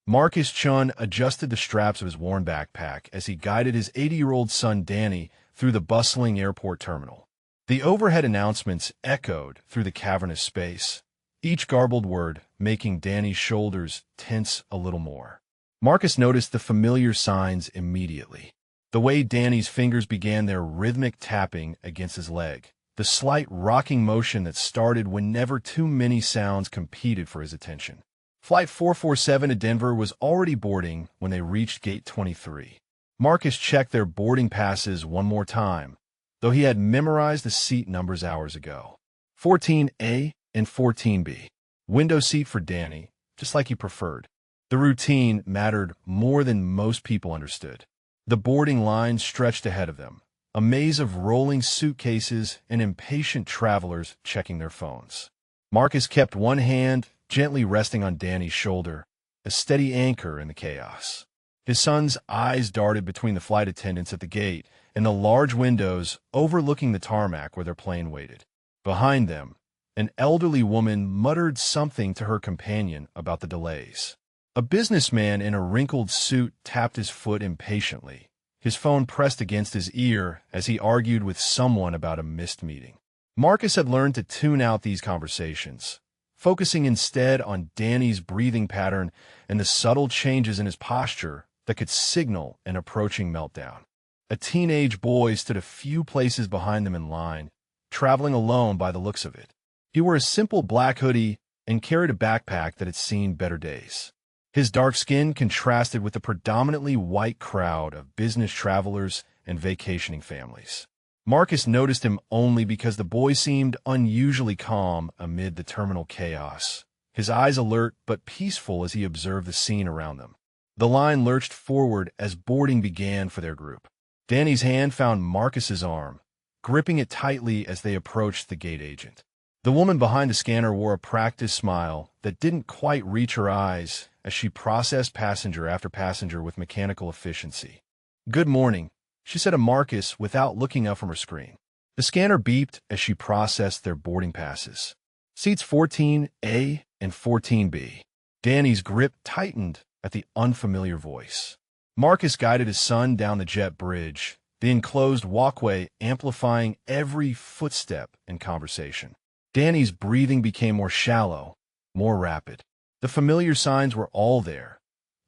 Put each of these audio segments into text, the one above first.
Marcus Chun adjusted the straps of his worn backpack as he guided his 80-year-old son Danny through the bustling airport terminal. The overhead announcements echoed through the cavernous space, each garbled word making Danny's shoulders tense a little more. Marcus noticed the familiar signs immediately. The way Danny's fingers began their rhythmic tapping against his leg, the slight rocking motion that started whenever too many sounds competed for his attention. Flight 447 to Denver was already boarding when they reached Gate 23. Marcus checked their boarding passes one more time, though he had memorized the seat numbers hours ago. 14A and 14B. Window seat for Danny, just like he preferred. The routine mattered more than most people understood. The boarding line stretched ahead of them, a maze of rolling suitcases and impatient travelers checking their phones. Marcus kept one hand gently resting on Danny's shoulder, a steady anchor in the chaos. His son's eyes darted between the flight attendants at the gate and the large windows overlooking the tarmac where their plane waited. Behind them, an elderly woman muttered something to her companion about the delays. A businessman in a wrinkled suit tapped his foot impatiently, his phone pressed against his ear as he argued with someone about a missed meeting. Marcus had learned to tune out these conversations, focusing instead on Danny's breathing pattern and the subtle changes in his posture that could signal an approaching meltdown. A teenage boy stood a few places behind them in line, traveling alone by the looks of it. He wore a simple black hoodie and carried a backpack that had seen better days. His dark skin contrasted with the predominantly white crowd of business travelers and vacationing families. Marcus noticed him only because the boy seemed unusually calm amid the terminal chaos, his eyes alert but peaceful as he observed the scene around them. The line lurched forward as boarding began for their group. Danny's hand found Marcus's arm, gripping it tightly as they approached the gate agent. The woman behind the scanner wore a practiced smile that didn't quite reach her eyes as she processed passenger after passenger with mechanical efficiency. "Good morning," she said to Marcus without looking up from her screen. The scanner beeped as she processed their boarding passes. Seats 14A and 14B. Danny's grip tightened at the unfamiliar voice. Marcus guided his son down the jet bridge, the enclosed walkway amplifying every footstep and conversation. Danny's breathing became more shallow, more rapid. The familiar signs were all there,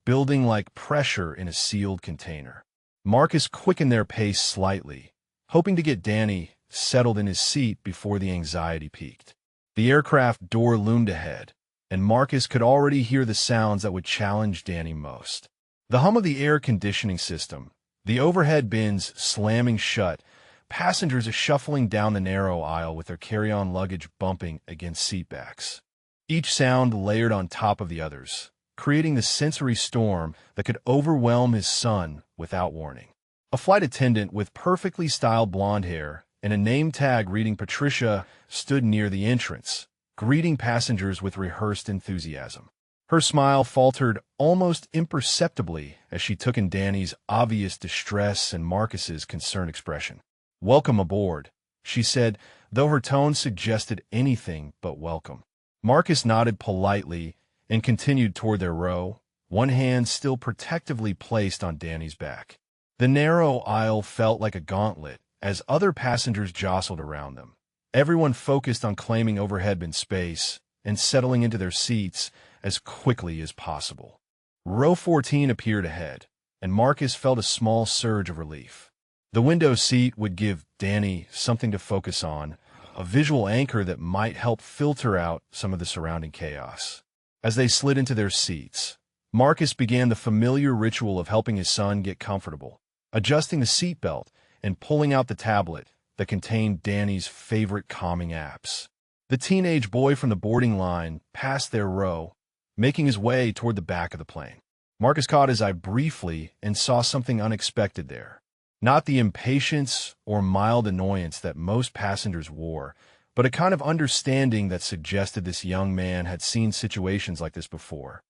building like pressure in a sealed container. Marcus quickened their pace slightly, hoping to get Danny settled in his seat before the anxiety peaked. The aircraft door loomed ahead, and Marcus could already hear the sounds that would challenge Danny most. The hum of the air conditioning system, the overhead bins slamming shut, passengers shuffling down the narrow aisle with their carry-on luggage bumping against seatbacks. Each sound layered on top of the others, creating the sensory storm that could overwhelm his son without warning. A flight attendant with perfectly styled blonde hair and a name tag reading Patricia stood near the entrance, greeting passengers with rehearsed enthusiasm. Her smile faltered almost imperceptibly as she took in Danny's obvious distress and Marcus's concerned expression. "Welcome aboard," she said, though her tone suggested anything but welcome. Marcus nodded politely and continued toward their row, one hand still protectively placed on Danny's back. The narrow aisle felt like a gauntlet as other passengers jostled around them, everyone focused on claiming overhead bin space and settling into their seats as quickly as possible. Row 14 appeared ahead, and Marcus felt a small surge of relief. The window seat would give Danny something to focus on, a visual anchor that might help filter out some of the surrounding chaos. As they slid into their seats, Marcus began the familiar ritual of helping his son get comfortable, adjusting the seatbelt and pulling out the tablet that contained Danny's favorite calming apps. The teenage boy from the boarding line passed their row, making his way toward the back of the plane. Marcus caught his eye briefly and saw something unexpected there. Not the impatience or mild annoyance that most passengers wore, but a kind of understanding that suggested this young man had seen situations like this before.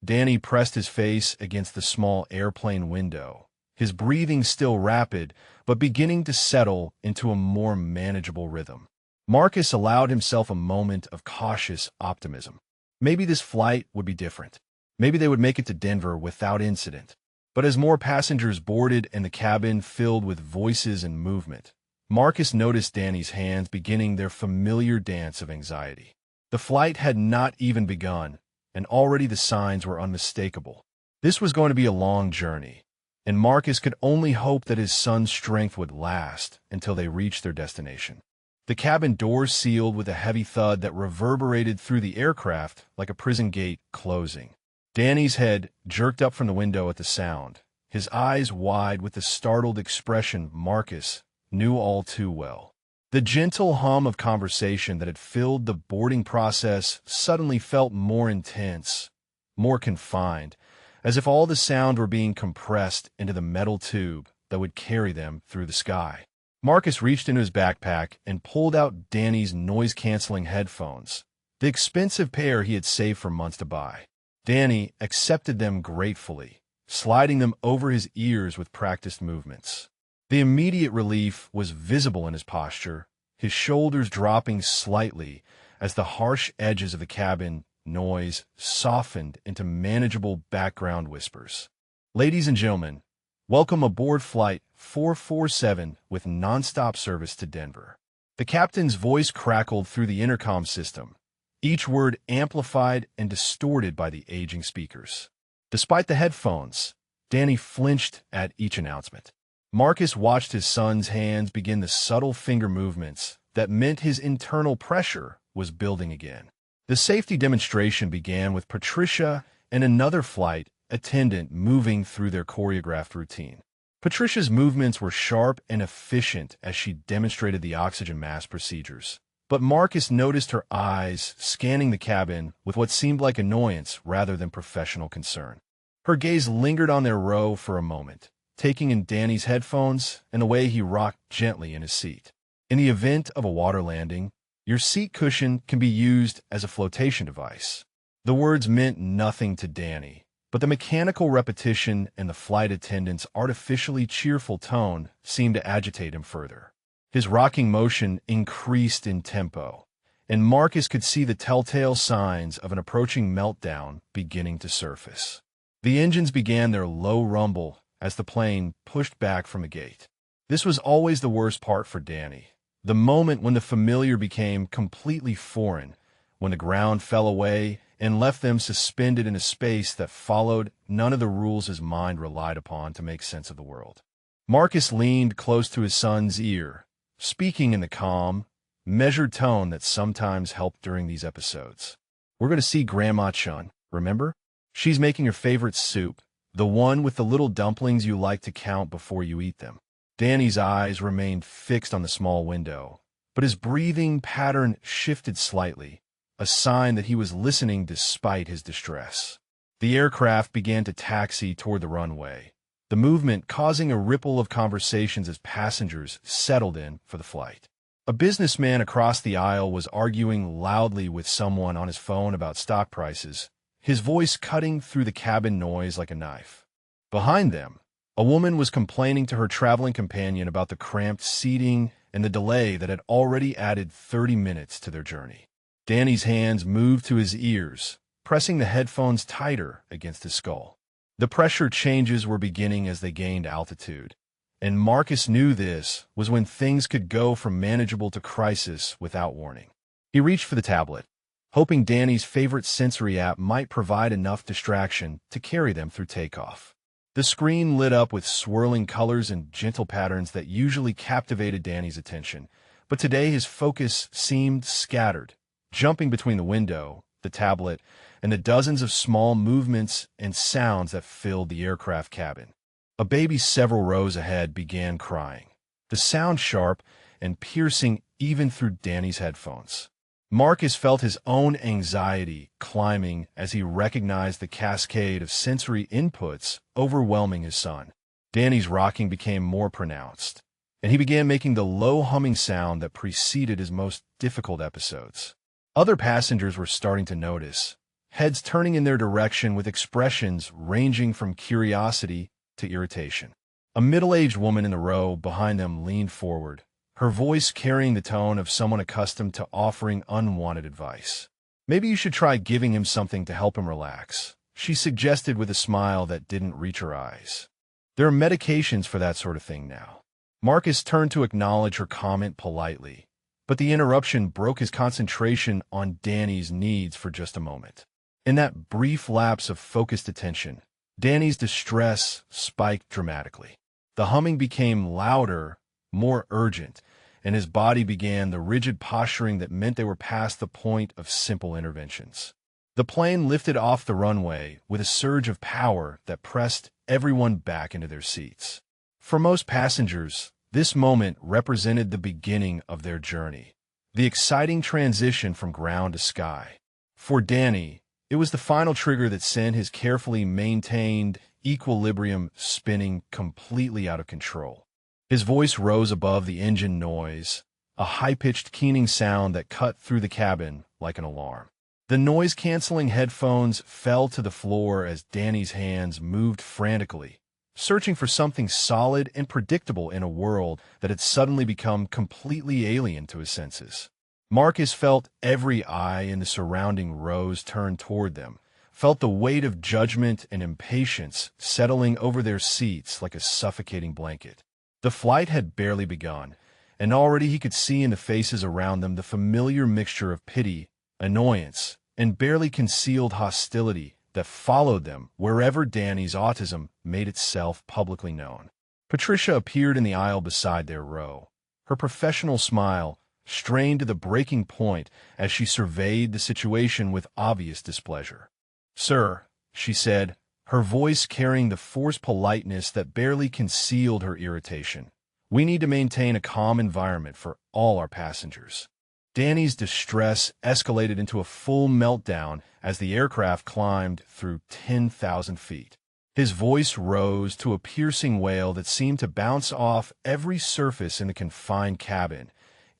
Danny pressed his face against the small airplane window, his breathing still rapid, but beginning to settle into a more manageable rhythm. Marcus allowed himself a moment of cautious optimism. Maybe this flight would be different. Maybe they would make it to Denver without incident. But as more passengers boarded and the cabin filled with voices and movement, Marcus noticed Danny's hands beginning their familiar dance of anxiety. The flight had not even begun, and already the signs were unmistakable. This was going to be a long journey, and Marcus could only hope that his son's strength would last until they reached their destination. The cabin doors sealed with a heavy thud that reverberated through the aircraft like a prison gate closing. Danny's head jerked up from the window at the sound, his eyes wide with the startled expression Marcus knew all too well. The gentle hum of conversation that had filled the boarding process suddenly felt more intense, more confined, as if all the sound were being compressed into the metal tube that would carry them through the sky. Marcus reached into his backpack and pulled out Danny's noise-canceling headphones, the expensive pair he had saved for months to buy. Danny accepted them gratefully, sliding them over his ears with practiced movements. The immediate relief was visible in his posture, his shoulders dropping slightly as the harsh edges of the cabin noise softened into manageable background whispers. Ladies and gentlemen, welcome aboard Flight 447 with nonstop service to Denver. The captain's voice crackled through the intercom system, each word amplified and distorted by the aging speakers. Despite the headphones, Danny flinched at each announcement. Marcus watched his son's hands begin the subtle finger movements that meant his internal pressure was building again. The safety demonstration began with Patricia and another flight attendant moving through their choreographed routine. Patricia's movements were sharp and efficient as she demonstrated the oxygen mask procedures, but Marcus noticed her eyes scanning the cabin with what seemed like annoyance rather than professional concern. Her gaze lingered on their row for a moment, taking in Danny's headphones and the way he rocked gently in his seat. In the event of a water landing, your seat cushion can be used as a flotation device. The words meant nothing to Danny, but the mechanical repetition and the flight attendant's artificially cheerful tone seemed to agitate him further. His rocking motion increased in tempo, and Marcus could see the telltale signs of an approaching meltdown beginning to surface. The engines began their low rumble as the plane pushed back from the gate. This was always the worst part for Danny, the moment when the familiar became completely foreign, when the ground fell away and left them suspended in a space that followed none of the rules his mind relied upon to make sense of the world. Marcus leaned close to his son's ear, speaking in the calm, measured tone that sometimes helped during these episodes. We're going to see Grandma Chun, remember? She's making her favorite soup, the one with the little dumplings you like to count before you eat them. Danny's eyes remained fixed on the small window, but his breathing pattern shifted slightly, a sign that he was listening despite his distress. The aircraft began to taxi toward the runway, the movement causing a ripple of conversations as passengers settled in for the flight. A businessman across the aisle was arguing loudly with someone on his phone about stock prices, his voice cutting through the cabin noise like a knife. Behind them, a woman was complaining to her traveling companion about the cramped seating and the delay that had already added 30 minutes to their journey. Danny's hands moved to his ears, pressing the headphones tighter against his skull. The pressure changes were beginning as they gained altitude, and Marcus knew this was when things could go from manageable to crisis without warning. He reached for the tablet, hoping Danny's favorite sensory app might provide enough distraction to carry them through takeoff. The screen lit up with swirling colors and gentle patterns that usually captivated Danny's attention, but today his focus seemed scattered, jumping between the window, the tablet, and the dozens of small movements and sounds that filled the aircraft cabin. A baby several rows ahead began crying, the sound sharp and piercing even through Danny's headphones. Marcus felt his own anxiety climbing as he recognized the cascade of sensory inputs overwhelming his son. Danny's rocking became more pronounced, and he began making the low humming sound that preceded his most difficult episodes. Other passengers were starting to notice, heads turning in their direction with expressions ranging from curiosity to irritation. A middle-aged woman in the row behind them leaned forward, her voice carrying the tone of someone accustomed to offering unwanted advice. Maybe you should try giving him something to help him relax, she suggested with a smile that didn't reach her eyes. There are medications for that sort of thing now. Marcus turned to acknowledge her comment politely, but the interruption broke his concentration on Danny's needs for just a moment. In that brief lapse of focused attention, Danny's distress spiked dramatically. The humming became louder, more urgent, and his body began the rigid posturing that meant they were past the point of simple interventions. The plane lifted off the runway with a surge of power that pressed everyone back into their seats. For most passengers, this moment represented the beginning of their journey, the exciting transition from ground to sky. For Danny, it was the final trigger that sent his carefully maintained equilibrium spinning completely out of control. His voice rose above the engine noise, a high-pitched keening sound that cut through the cabin like an alarm. The noise-canceling headphones fell to the floor as Danny's hands moved frantically, searching for something solid and predictable in a world that had suddenly become completely alien to his senses. Marcus felt every eye in the surrounding rows turn toward them, felt the weight of judgment and impatience settling over their seats like a suffocating blanket. The flight had barely begun, and already he could see in the faces around them the familiar mixture of pity, annoyance, and barely concealed hostility that followed them wherever Danny's autism made itself publicly known. Patricia appeared in the aisle beside their row, her professional smile strained to the breaking point as she surveyed the situation with obvious displeasure. "Sir," she said, her voice carrying the forced politeness that barely concealed her irritation, "we need to maintain a calm environment for all our passengers." Danny's distress escalated into a full meltdown as the aircraft climbed through 10,000 feet. His voice rose to a piercing wail that seemed to bounce off every surface in the confined cabin,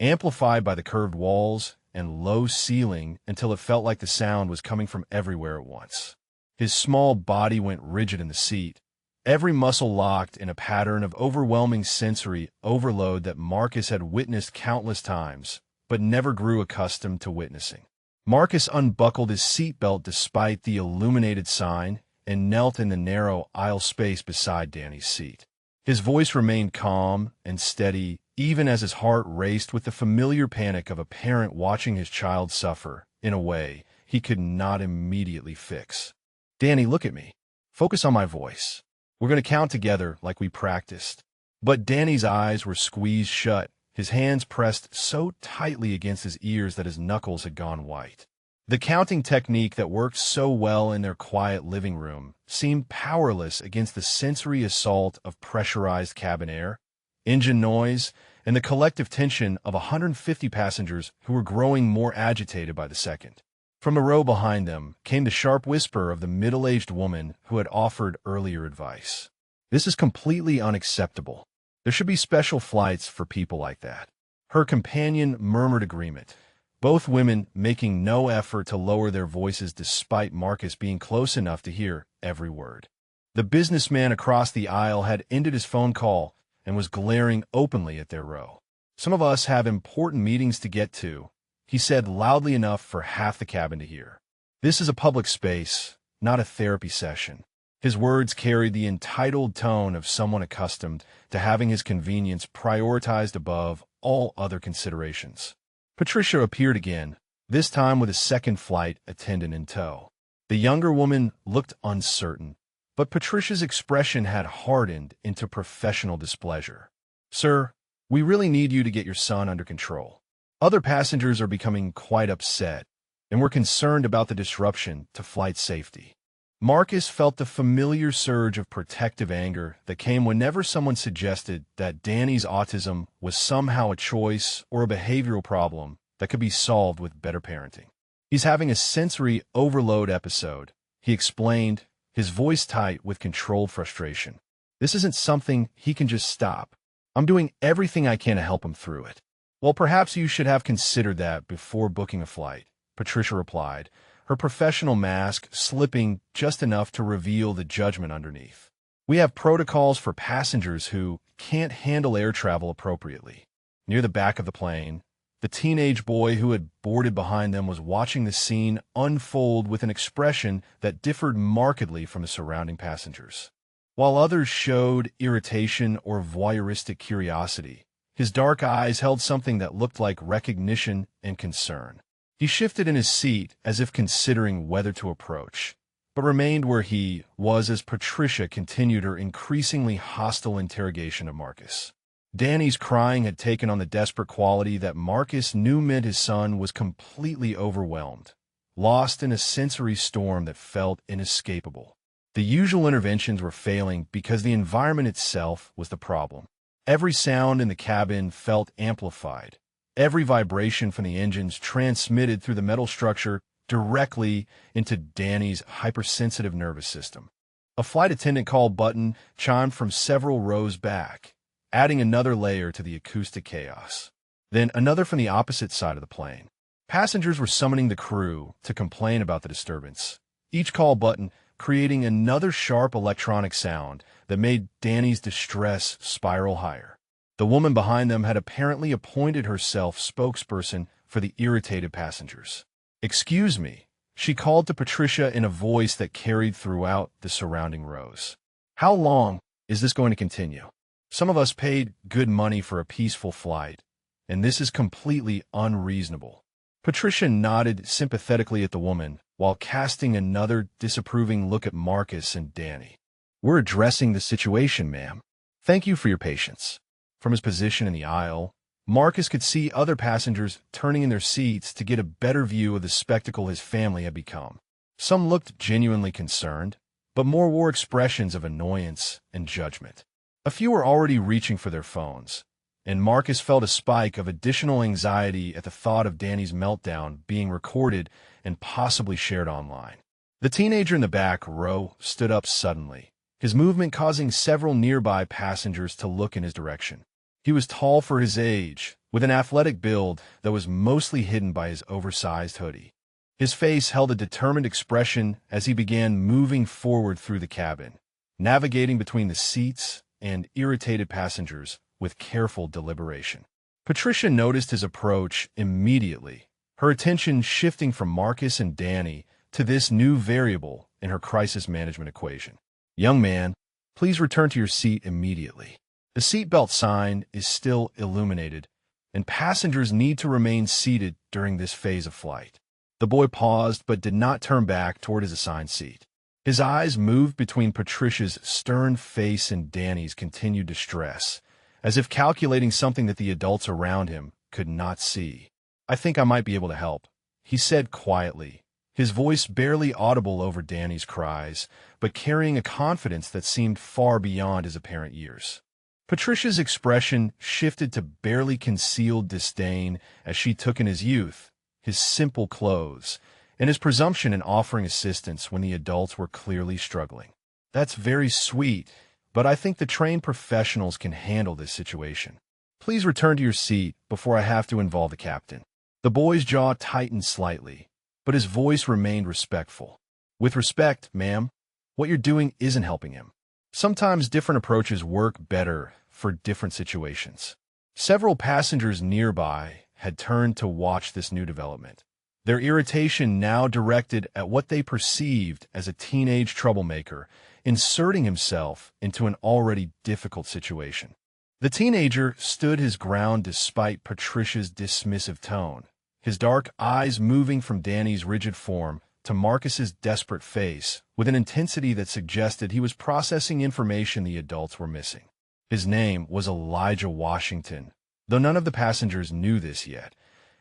amplified by the curved walls and low ceiling until it felt like the sound was coming from everywhere at once. His small body went rigid in the seat, every muscle locked in a pattern of overwhelming sensory overload that Marcus had witnessed countless times, but never grew accustomed to witnessing. Marcus unbuckled his seatbelt despite the illuminated sign and knelt in the narrow aisle space beside Danny's seat. His voice remained calm and steady, even as his heart raced with the familiar panic of a parent watching his child suffer in a way he could not immediately fix. "Danny, look at me. Focus on my voice. We're going to count together like we practiced." But Danny's eyes were squeezed shut, his hands pressed so tightly against his ears that his knuckles had gone white. The counting technique that worked so well in their quiet living room seemed powerless against the sensory assault of pressurized cabin air, engine noise, and the collective tension of 150 passengers who were growing more agitated by the second. From the row behind them came the sharp whisper of the middle-aged woman who had offered earlier advice. "This is completely unacceptable. There should be special flights for people like that." Her companion murmured agreement, both women making no effort to lower their voices despite Marcus being close enough to hear every word. The businessman across the aisle had ended his phone call and was glaring openly at their row. "Some of us have important meetings to get to," he said loudly enough for half the cabin to hear. "This is a public space, not a therapy session." His words carried the entitled tone of someone accustomed to having his convenience prioritized above all other considerations. Patricia appeared again, this time with a second flight attendant in tow. The younger woman looked uncertain, but Patricia's expression had hardened into professional displeasure. "Sir, we really need you to get your son under control. Other passengers are becoming quite upset, and we're concerned about the disruption to flight safety." Marcus felt the familiar surge of protective anger that came whenever someone suggested that Danny's autism was somehow a choice or a behavioral problem that could be solved with better parenting. "He's having a sensory overload episode," he explained, his voice tight with controlled frustration. "This isn't something he can just stop. I'm doing everything I can to help him through it." "Well, perhaps you should have considered that before booking a flight," Patricia replied, her professional mask slipping just enough to reveal the judgment underneath. "We have protocols for passengers who can't handle air travel appropriately." Near the back of the plane, The teenage boy who had boarded behind them was watching the scene unfold with an expression that differed markedly from the surrounding passengers. While others showed irritation or voyeuristic curiosity, his dark eyes held something that looked like recognition and concern. He shifted in his seat as if considering whether to approach, but remained where he was as Patricia continued her increasingly hostile interrogation of Marcus. Danny's crying had taken on the desperate quality that Marcus knew meant his son was completely overwhelmed, lost in a sensory storm that felt inescapable. The usual interventions were failing because the environment itself was the problem. Every sound in the cabin felt amplified. Every vibration from the engines transmitted through the metal structure directly into Danny's hypersensitive nervous system. A flight attendant call button chimed from several rows back, adding another layer to the acoustic chaos. Then another from the opposite side of the plane. Passengers were summoning the crew to complain about the disturbance. Each call button creating another sharp electronic sound that made Danny's distress spiral higher. The woman behind them had apparently appointed herself spokesperson for the irritated passengers. "Excuse me," she called to Patricia in a voice that carried throughout the surrounding rows. "How long is this going to continue? Some of us paid good money for a peaceful flight, and this is completely unreasonable." Patricia nodded sympathetically at the woman, while casting another disapproving look at Marcus and Danny. "We're addressing the situation, ma'am. Thank you for your patience." From his position in the aisle, Marcus could see other passengers turning in their seats to get a better view of the spectacle his family had become. Some looked genuinely concerned, but more wore expressions of annoyance and judgment. A few were already reaching for their phones, and Marcus felt a spike of additional anxiety at the thought of Danny's meltdown being recorded and possibly shared online. The teenager in the back row stood up suddenly, his movement causing several nearby passengers to look in his direction. He was tall for his age, with an athletic build that was mostly hidden by his oversized hoodie. His face held a determined expression as he began moving forward through the cabin, navigating between the seats and irritated passengers with careful deliberation. Patricia noticed his approach immediately, her attention shifting from Marcus and Danny to this new variable in her crisis management equation. "Young man, please return to your seat immediately. The seatbelt sign is still illuminated, and passengers need to remain seated during this phase of flight." The boy paused but did not turn back toward his assigned seat. His eyes moved between Patricia's stern face and Danny's continued distress, as if calculating something that the adults around him could not see. "I think I might be able to help," he said quietly, his voice barely audible over Danny's cries, but carrying a confidence that seemed far beyond his apparent years. Patricia's expression shifted to barely concealed disdain as she took in his youth, his simple clothes, and his presumption in offering assistance when the adults were clearly struggling. "That's very sweet, but I think the trained professionals can handle this situation. Please return to your seat before I have to involve the captain." The boy's jaw tightened slightly, but his voice remained respectful. "With respect, ma'am, what you're doing isn't helping him. Sometimes different approaches work better for different situations." Several passengers nearby had turned to watch this new development, their irritation now directed at what they perceived as a teenage troublemaker inserting himself into an already difficult situation. The teenager stood his ground despite Patricia's dismissive tone, his dark eyes moving from Danny's rigid form to Marcus's desperate face with an intensity that suggested he was processing information the adults were missing. His name was Elijah Washington, though none of the passengers knew this yet,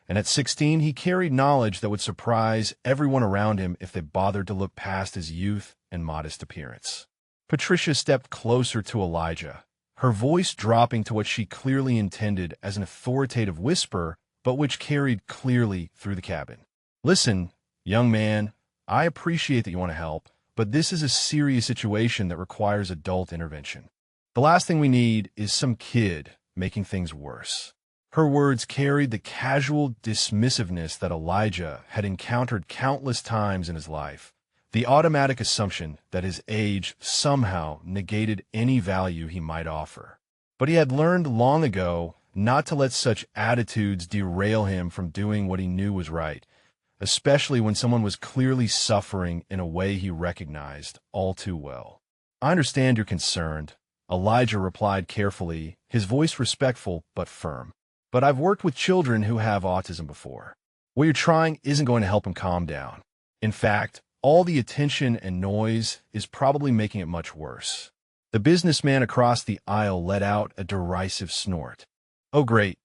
and at 16 he carried knowledge that would surprise everyone around him if they bothered to look past his youth and modest appearance. Patricia stepped closer to Elijah, her voice dropping to what she clearly intended as an authoritative whisper, but which carried clearly through the cabin. "Listen, young man, I appreciate that you want to help, but this is a serious situation that requires adult intervention. The last thing we need is some kid making things worse." Her words carried the casual dismissiveness that Elijah had encountered countless times in his life, the automatic assumption that his age somehow negated any value he might offer. But he had learned long ago not to let such attitudes derail him from doing what he knew was right, especially when someone was clearly suffering in a way he recognized all too well. "I understand you're concerned," Elijah replied carefully, his voice respectful but firm. "But I've worked with children who have autism before. What you're trying isn't going to help him calm down. In fact, all the attention and noise is probably making it much worse." The businessman across the aisle let out a derisive snort. "Oh, great.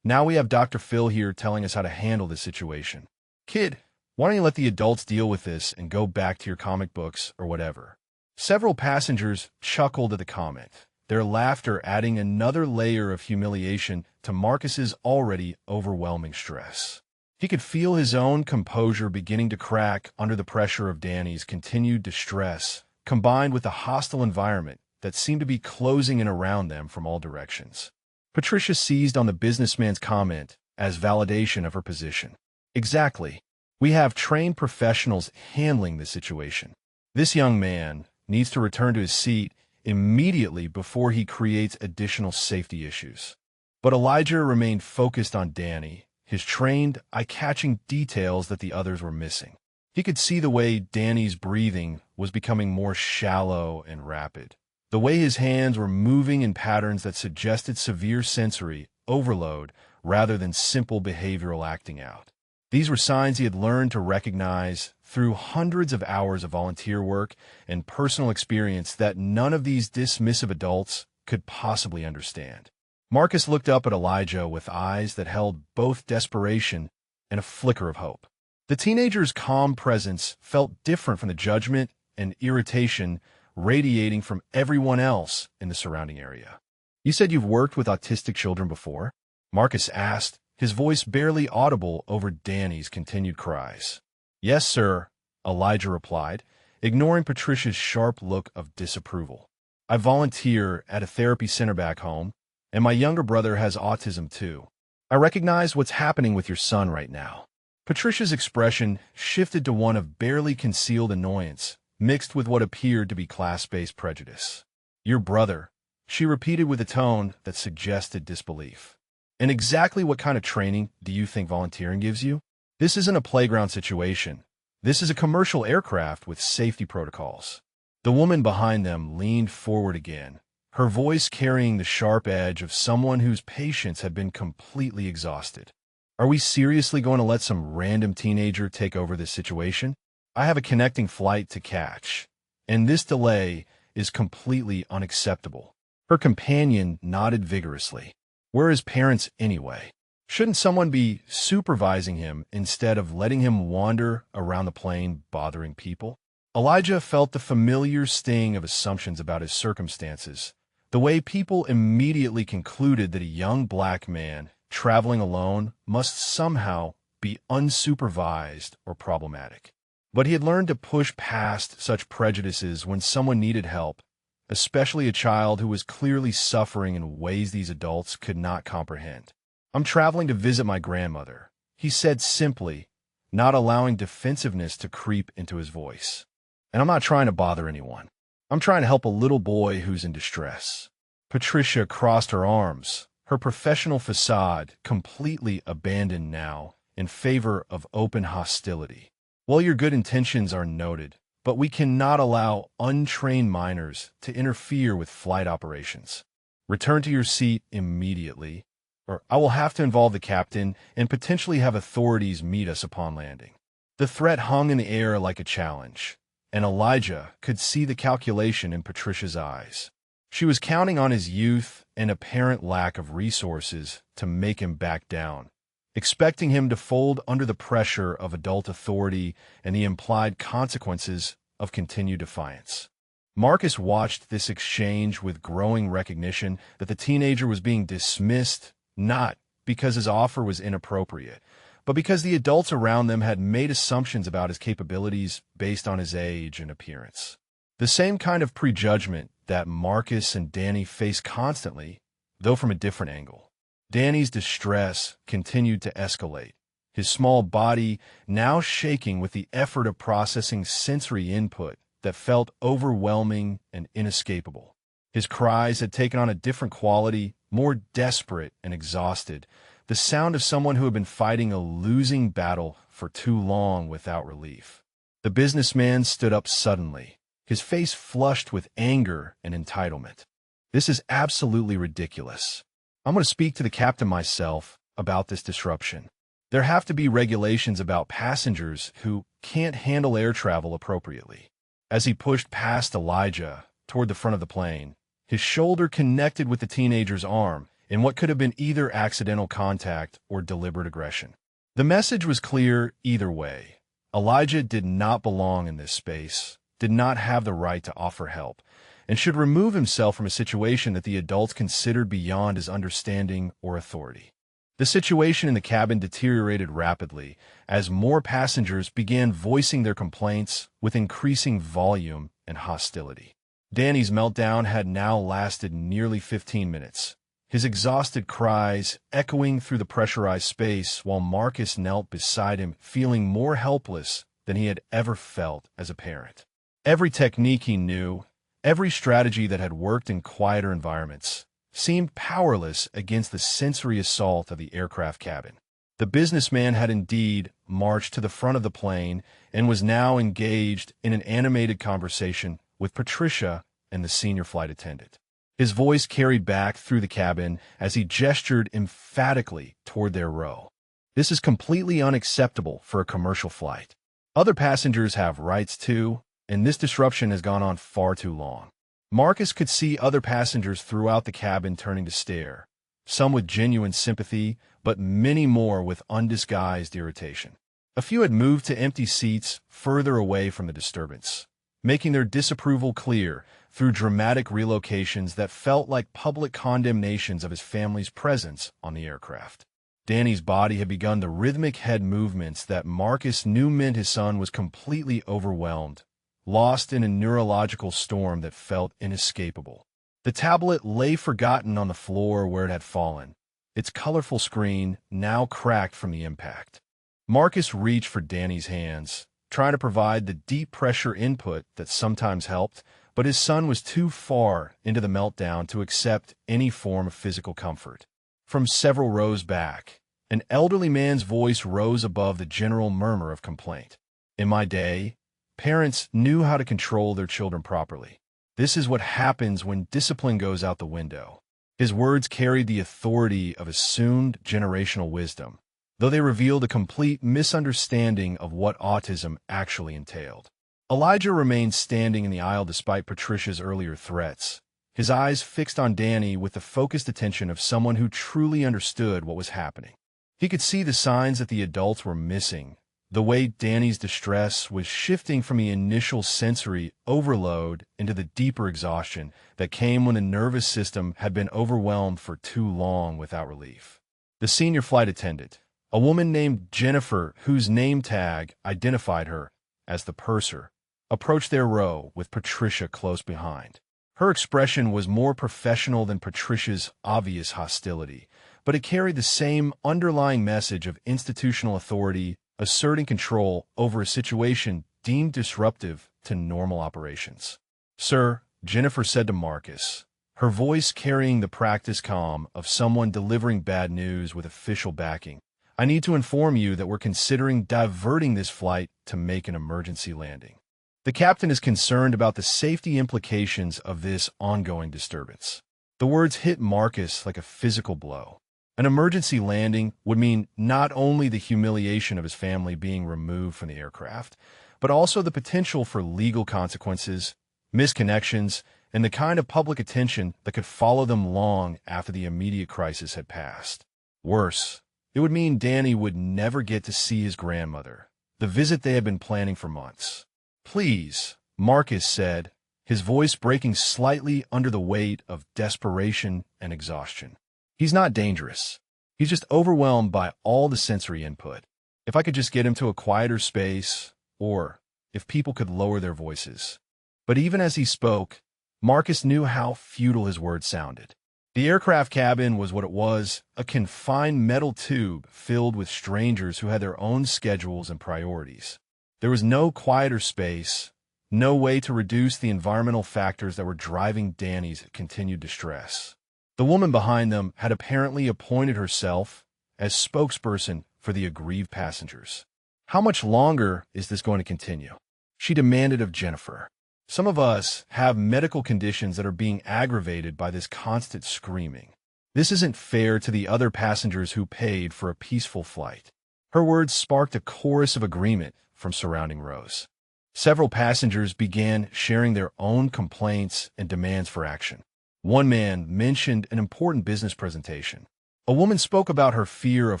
Now we have Dr. Phil here telling us how to handle this situation. Kid, why don't you let the adults deal with this and go back to your comic books or whatever?" Several passengers chuckled at the comment, their laughter adding another layer of humiliation to Marcus's already overwhelming stress. He could feel his own composure beginning to crack under the pressure of Danny's continued distress, combined with the hostile environment that seemed to be closing in around them from all directions. Patricia seized on the businessman's comment as validation of her position. "Exactly. We have trained professionals handling this situation. This young man needs to return to his seat immediately before he creates additional safety issues." But Elijah remained focused on Danny, his trained, eye-catching details that the others were missing. He could see the way Danny's breathing was becoming more shallow and rapid, the way his hands were moving in patterns that suggested severe sensory overload rather than simple behavioral acting out. These were signs he had learned to recognize through hundreds of hours of volunteer work and personal experience that none of these dismissive adults could possibly understand. Marcus looked up at Elijah with eyes that held both desperation and a flicker of hope. The teenager's calm presence felt different from the judgment and irritation radiating from everyone else in the surrounding area. "You said you've worked with autistic children before?" Marcus asked, his voice barely audible over Danny's continued cries. "Yes, sir," Elijah replied, ignoring Patricia's sharp look of disapproval. "I volunteer at a therapy center back home, and my younger brother has autism too. I recognize what's happening with your son right now." Patricia's expression shifted to one of barely concealed annoyance, mixed with what appeared to be class-based prejudice. "Your brother," she repeated with a tone that suggested disbelief. "And exactly what kind of training do you think volunteering gives you? This isn't a playground situation. This is a commercial aircraft with safety protocols." The woman behind them leaned forward again, her voice carrying the sharp edge of someone whose patience had been completely exhausted. "Are we seriously going to let some random teenager take over this situation? I have a connecting flight to catch, and this delay is completely unacceptable." Her companion nodded vigorously. "Where are his parents anyway? Shouldn't someone be supervising him instead of letting him wander around the plane bothering people?" Elijah felt the familiar sting of assumptions about his circumstances, the way people immediately concluded that a young black man traveling alone must somehow be unsupervised or problematic. But he had learned to push past such prejudices when someone needed help, especially a child who was clearly suffering in ways these adults could not comprehend. "I'm traveling to visit my grandmother," he said simply, not allowing defensiveness to creep into his voice. "And I'm not trying to bother anyone. I'm trying to help a little boy who's in distress." Patricia crossed her arms, her professional facade completely abandoned now in favor of open hostility. "Well, your good intentions are noted, but we cannot allow untrained minors to interfere with flight operations. Return to your seat immediately, or I will have to involve the captain and potentially have authorities meet us upon landing." The threat hung in the air like a challenge, and Elijah could see the calculation in Patricia's eyes. She was counting on his youth and apparent lack of resources to make him back down, expecting him to fold under the pressure of adult authority and the implied consequences of continued defiance. Marcus watched this exchange with growing recognition that the teenager was being dismissed not because his offer was inappropriate, but because the adults around them had made assumptions about his capabilities based on his age and appearance. The same kind of prejudgment that Marcus and Danny faced constantly, though from a different angle. Danny's distress continued to escalate, his small body now shaking with the effort of processing sensory input that felt overwhelming and inescapable. His cries had taken on a different quality more desperate and exhausted, the sound of someone who had been fighting a losing battle for too long without relief. The businessman stood up suddenly, his face flushed with anger and entitlement. "This is absolutely ridiculous. I'm going to speak to the captain myself about this disruption. There have to be regulations about passengers who can't handle air travel appropriately." As he pushed past Elijah toward the front of the plane, his shoulder connected with the teenager's arm in what could have been either accidental contact or deliberate aggression. The message was clear either way. Elijah did not belong in this space, did not have the right to offer help, and should remove himself from a situation that the adults considered beyond his understanding or authority. The situation in the cabin deteriorated rapidly as more passengers began voicing their complaints with increasing volume and hostility. Danny's meltdown had now lasted nearly 15 minutes, his exhausted cries echoing through the pressurized space while Marcus knelt beside him, feeling more helpless than he had ever felt as a parent. Every technique he knew, every strategy that had worked in quieter environments, seemed powerless against the sensory assault of the aircraft cabin. The businessman had indeed marched to the front of the plane and was now engaged in an animated conversation with Patricia and the senior flight attendant. His voice carried back through the cabin as he gestured emphatically toward their row. "This is completely unacceptable for a commercial flight. Other passengers have rights too, and this disruption has gone on far too long." Marcus could see other passengers throughout the cabin turning to stare, some with genuine sympathy, but many more with undisguised irritation. A few had moved to empty seats further away from the disturbance, making their disapproval clear through dramatic relocations that felt like public condemnations of his family's presence on the aircraft. Danny's body had begun the rhythmic head movements that Marcus knew meant his son was completely overwhelmed, lost in a neurological storm that felt inescapable. The tablet lay forgotten on the floor where it had fallen, its colorful screen now cracked from the impact. Marcus reached for Danny's hands, trying to provide the deep pressure input that sometimes helped, but his son was too far into the meltdown to accept any form of physical comfort. From several rows back, an elderly man's voice rose above the general murmur of complaint. "In my day, parents knew how to control their children properly. This is what happens when discipline goes out the window." His words carried the authority of assumed generational wisdom, though they revealed a complete misunderstanding of what autism actually entailed. Elijah remained standing in the aisle despite Patricia's earlier threats, his eyes fixed on Danny with the focused attention of someone who truly understood what was happening. He could see the signs that the adults were missing, the way Danny's distress was shifting from the initial sensory overload into the deeper exhaustion that came when the nervous system had been overwhelmed for too long without relief. The senior flight attendant, a woman named Jennifer, whose name tag identified her as the purser, approached their row with Patricia close behind. Her expression was more professional than Patricia's obvious hostility, but it carried the same underlying message of institutional authority asserting control over a situation deemed disruptive to normal operations. "Sir," Jennifer said to Marcus, her voice carrying the practiced calm of someone delivering bad news with official backing, "I need to inform you that we're considering diverting this flight to make an emergency landing. The captain is concerned about the safety implications of this ongoing disturbance." The words hit Marcus like a physical blow. An emergency landing would mean not only the humiliation of his family being removed from the aircraft, but also the potential for legal consequences, misconnections, and the kind of public attention that could follow them long after the immediate crisis had passed. Worse, it would mean Danny would never get to see his grandmother, the visit they had been planning for months. "Please," Marcus said, his voice breaking slightly under the weight of desperation and exhaustion. "He's not dangerous. He's just overwhelmed by all the sensory input. If I could just get him to a quieter space, or if people could lower their voices." But even as he spoke, Marcus knew how futile his words sounded. The aircraft cabin was what it was, a confined metal tube filled with strangers who had their own schedules and priorities. There was no quieter space, no way to reduce the environmental factors that were driving Danny's continued distress. The woman behind them had apparently appointed herself as spokesperson for the aggrieved passengers. How much longer is this going to continue? She demanded of Jennifer. Some of us have medical conditions that are being aggravated by this constant screaming. This isn't fair to the other passengers who paid for a peaceful flight. Her words sparked a chorus of agreement from surrounding rows. Several passengers began sharing their own complaints and demands for action. One man mentioned an important business presentation. A woman spoke about her fear of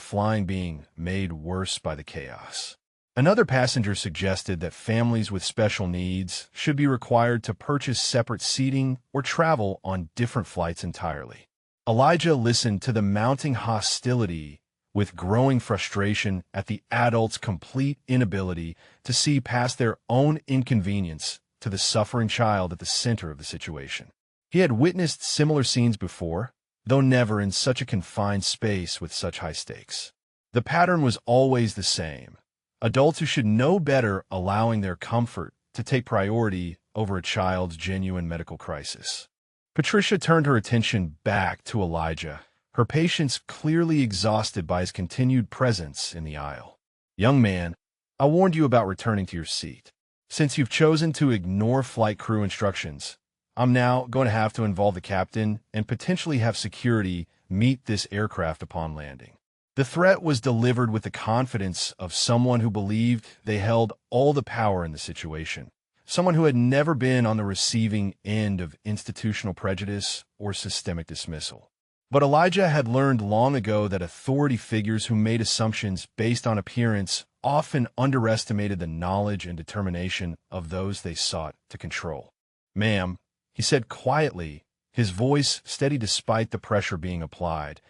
flying being made worse by the chaos. Another passenger suggested that families with special needs should be required to purchase separate seating or travel on different flights entirely. Elijah listened to the mounting hostility with growing frustration at the adults' complete inability to see past their own inconvenience to the suffering child at the center of the situation. He had witnessed similar scenes before, though never in such a confined space with such high stakes. The pattern was always the same. Adults who should know better allowing their comfort to take priority over a child's genuine medical crisis. Patricia turned her attention back to Elijah, her patience clearly exhausted by his continued presence in the aisle. "Young man, I warned you about returning to your seat. Since you've chosen to ignore flight crew instructions, I'm now going to have to involve the captain and potentially have security meet this aircraft upon landing." The threat was delivered with the confidence of someone who believed they held all the power in the situation, someone who had never been on the receiving end of institutional prejudice or systemic dismissal. But Elijah had learned long ago that authority figures who made assumptions based on appearance often underestimated the knowledge and determination of those they sought to control. "Ma'am," he said quietly, his voice steady despite the pressure being applied,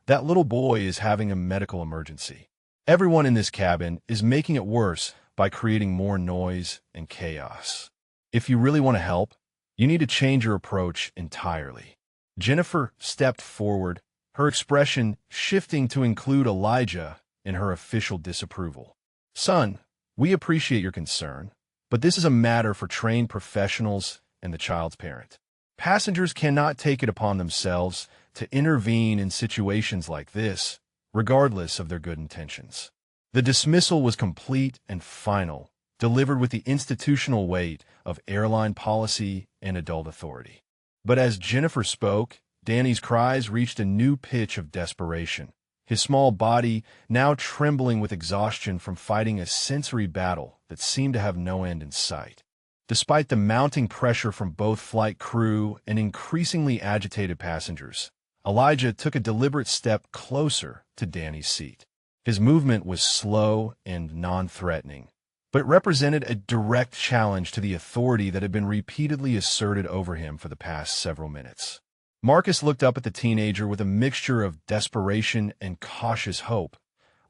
"that little boy is having a medical emergency. Everyone in this cabin is making it worse by creating more noise and chaos. If you really want to help, you need to change your approach entirely." Jennifer stepped forward, her expression shifting to include Elijah in her official disapproval. "Son, we appreciate your concern, but this is a matter for trained professionals and the child's parent. Passengers cannot take it upon themselves to intervene in situations like this, regardless of their good intentions." The dismissal was complete and final, delivered with the institutional weight of airline policy and adult authority. But as Jennifer spoke, Danny's cries reached a new pitch of desperation, his small body now trembling with exhaustion from fighting a sensory battle that seemed to have no end in sight. Despite the mounting pressure from both flight crew and increasingly agitated passengers, Elijah took a deliberate step closer to Danny's seat. His movement was slow and non-threatening, but represented a direct challenge to the authority that had been repeatedly asserted over him for the past several minutes. Marcus looked up at the teenager with a mixture of desperation and cautious hope,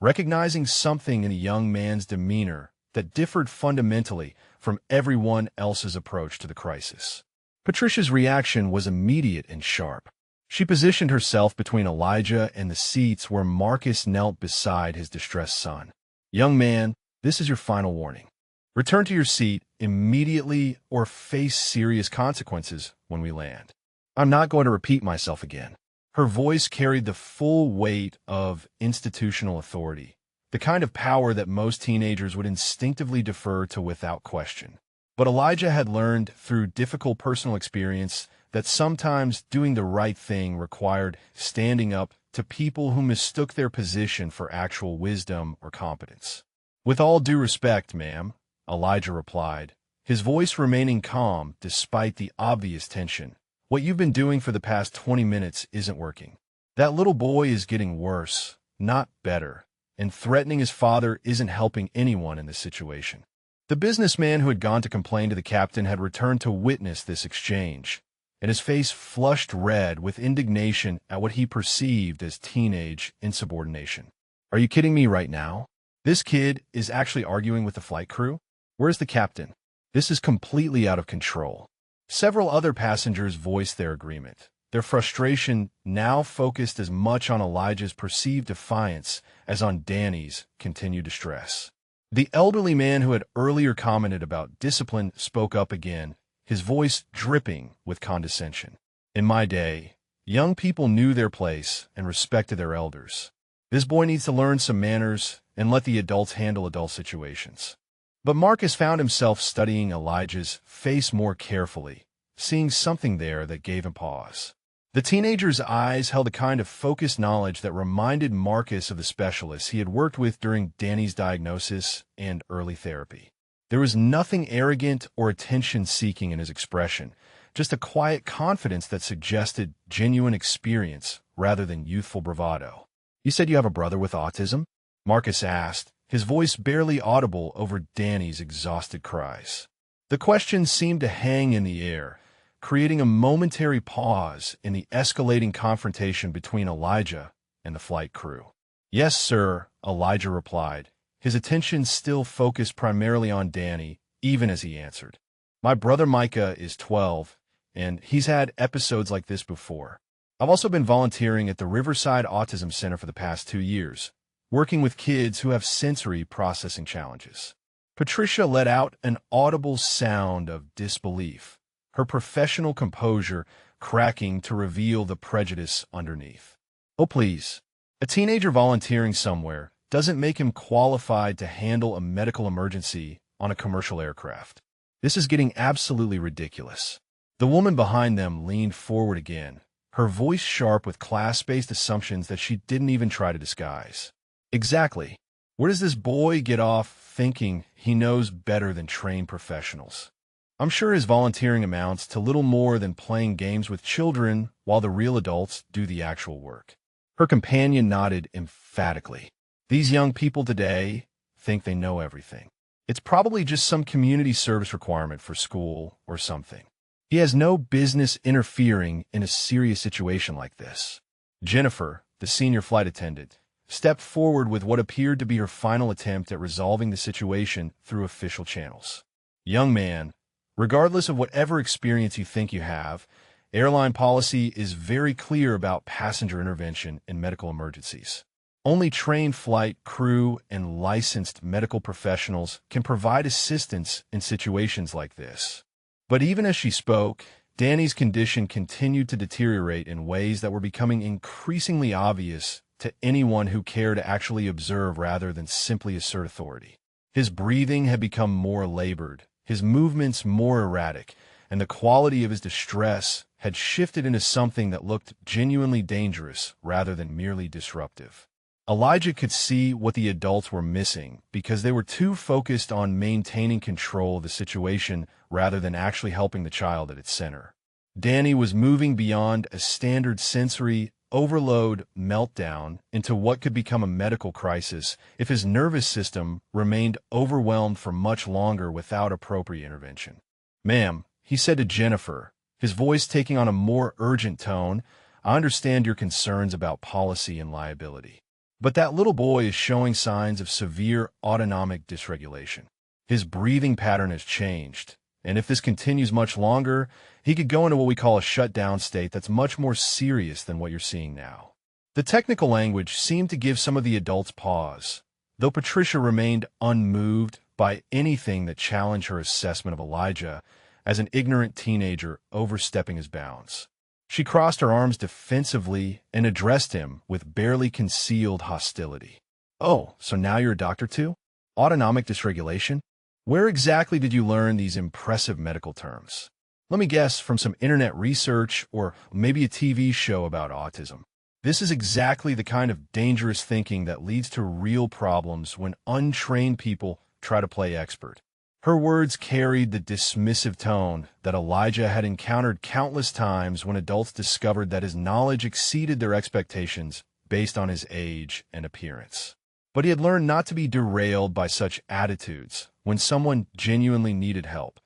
recognizing something in the young man's demeanor that differed fundamentally from everyone else's approach to the crisis. Patricia's reaction was immediate and sharp. She positioned herself between Elijah and the seats where Marcus knelt beside his distressed son. "Young man, this is your final warning. Return to your seat immediately or face serious consequences when we land." "I'm not going to repeat myself again." Her voice carried the full weight of institutional authority, the kind of power that most teenagers would instinctively defer to without question. But Elijah had learned through difficult personal experience that sometimes doing the right thing required standing up to people who mistook their position for actual wisdom or competence. "With all due respect, ma'am," Elijah replied, his voice remaining calm despite the obvious tension, "what you've been doing for the past 20 minutes isn't working. That little boy is getting worse, not better, and threatening his father isn't helping anyone in this situation." The businessman who had gone to complain to the captain had returned to witness this exchange, and his face flushed red with indignation at what he perceived as teenage insubordination. "Are you kidding me right now? This kid is actually arguing with the flight crew? Where's the captain? This is completely out of control." Several other passengers voiced their agreement, their frustration now focused as much on Elijah's perceived defiance as on Danny's continued distress. The elderly man who had earlier commented about discipline spoke up again, his voice dripping with condescension. "In my day, Young people knew their place and respected their elders. This boy needs to learn some manners and let the adults handle adult situations. But Marcus found himself studying Elijah's face more carefully, seeing something there that gave him pause. The teenager's eyes held a kind of focused knowledge that reminded Marcus of the specialists he had worked with during Danny's diagnosis and early therapy. There was nothing arrogant or attention-seeking in his expression, just a quiet confidence that suggested genuine experience rather than youthful bravado. "You said you have a brother with autism?" Marcus asked, his voice barely audible over Danny's exhausted cries. The question seemed to hang in the air, creating a momentary pause in the escalating confrontation between Elijah and the flight crew. "Yes, sir," Elijah replied, his attention still focused primarily on Danny, even as he answered. "My brother Micah is 12, and he's had episodes like this before. I've also been volunteering at the Riverside Autism Center for the past 2 years, working with kids who have sensory processing challenges." Patricia let out an audible sound of disbelief, her professional composure cracking to reveal the prejudice underneath. "Oh, please. A teenager volunteering somewhere doesn't make him qualified to handle a medical emergency on a commercial aircraft. This is getting absolutely ridiculous." The woman behind them leaned forward again, her voice sharp with class-based assumptions that she didn't even try to disguise. "Exactly. Where does this boy get off thinking he knows better than trained professionals? I'm sure his volunteering amounts to little more than playing games with children while the real adults do the actual work." Her companion nodded emphatically. "These young people today think they know everything. It's probably just some community service requirement for school or something. He has no business interfering in a serious situation like this." Jennifer, the senior flight attendant, stepped forward with what appeared to be her final attempt at resolving the situation through official channels. "Young man, regardless of whatever experience you think you have, airline policy is very clear about passenger intervention in medical emergencies. Only trained flight crew and licensed medical professionals can provide assistance in situations like this." But even as she spoke, Danny's condition continued to deteriorate in ways that were becoming increasingly obvious to anyone who cared to actually observe rather than simply assert authority. His breathing had become more labored, his movements more erratic, and the quality of his distress had shifted into something that looked genuinely dangerous rather than merely disruptive. Elijah could see what the adults were missing because they were too focused on maintaining control of the situation rather than actually helping the child at its center. Danny was moving beyond a standard sensory overload meltdown into what could become a medical crisis if his nervous system remained overwhelmed for much longer without appropriate intervention. "Ma'am," he said to Jennifer, his voice taking on a more urgent tone, "I understand your concerns about policy and liability. But that little boy is showing signs of severe autonomic dysregulation. His breathing pattern has changed, and if this continues much longer, he could go into what we call a shutdown state that's much more serious than what you're seeing now." The technical language seemed to give some of the adults pause, though Patricia remained unmoved by anything that challenged her assessment of Elijah as an ignorant teenager overstepping his bounds. She crossed her arms defensively and addressed him with barely concealed hostility. "Oh, so now you're a doctor too? Autonomic dysregulation? Where exactly did you learn these impressive medical terms? Let me guess, from some internet research or maybe a TV show about autism." This is exactly the kind of dangerous thinking that leads to real problems when untrained people try to play expert. Her words carried the dismissive tone that Elijah had encountered countless times when adults discovered that his knowledge exceeded their expectations based on his age and appearance. But he had learned not to be derailed by such attitudes when someone genuinely needed help,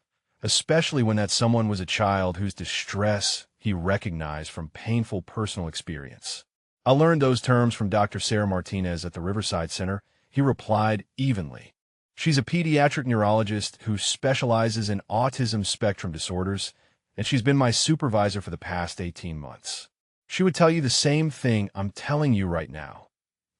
especially when that someone was a child whose distress he recognized from painful personal experience. "I learned those terms from Dr. Sarah Martinez at the Riverside Center," he replied evenly. "She's a pediatric neurologist who specializes in autism spectrum disorders, and she's been my supervisor for the past 18 months. She would tell you the same thing I'm telling you right now.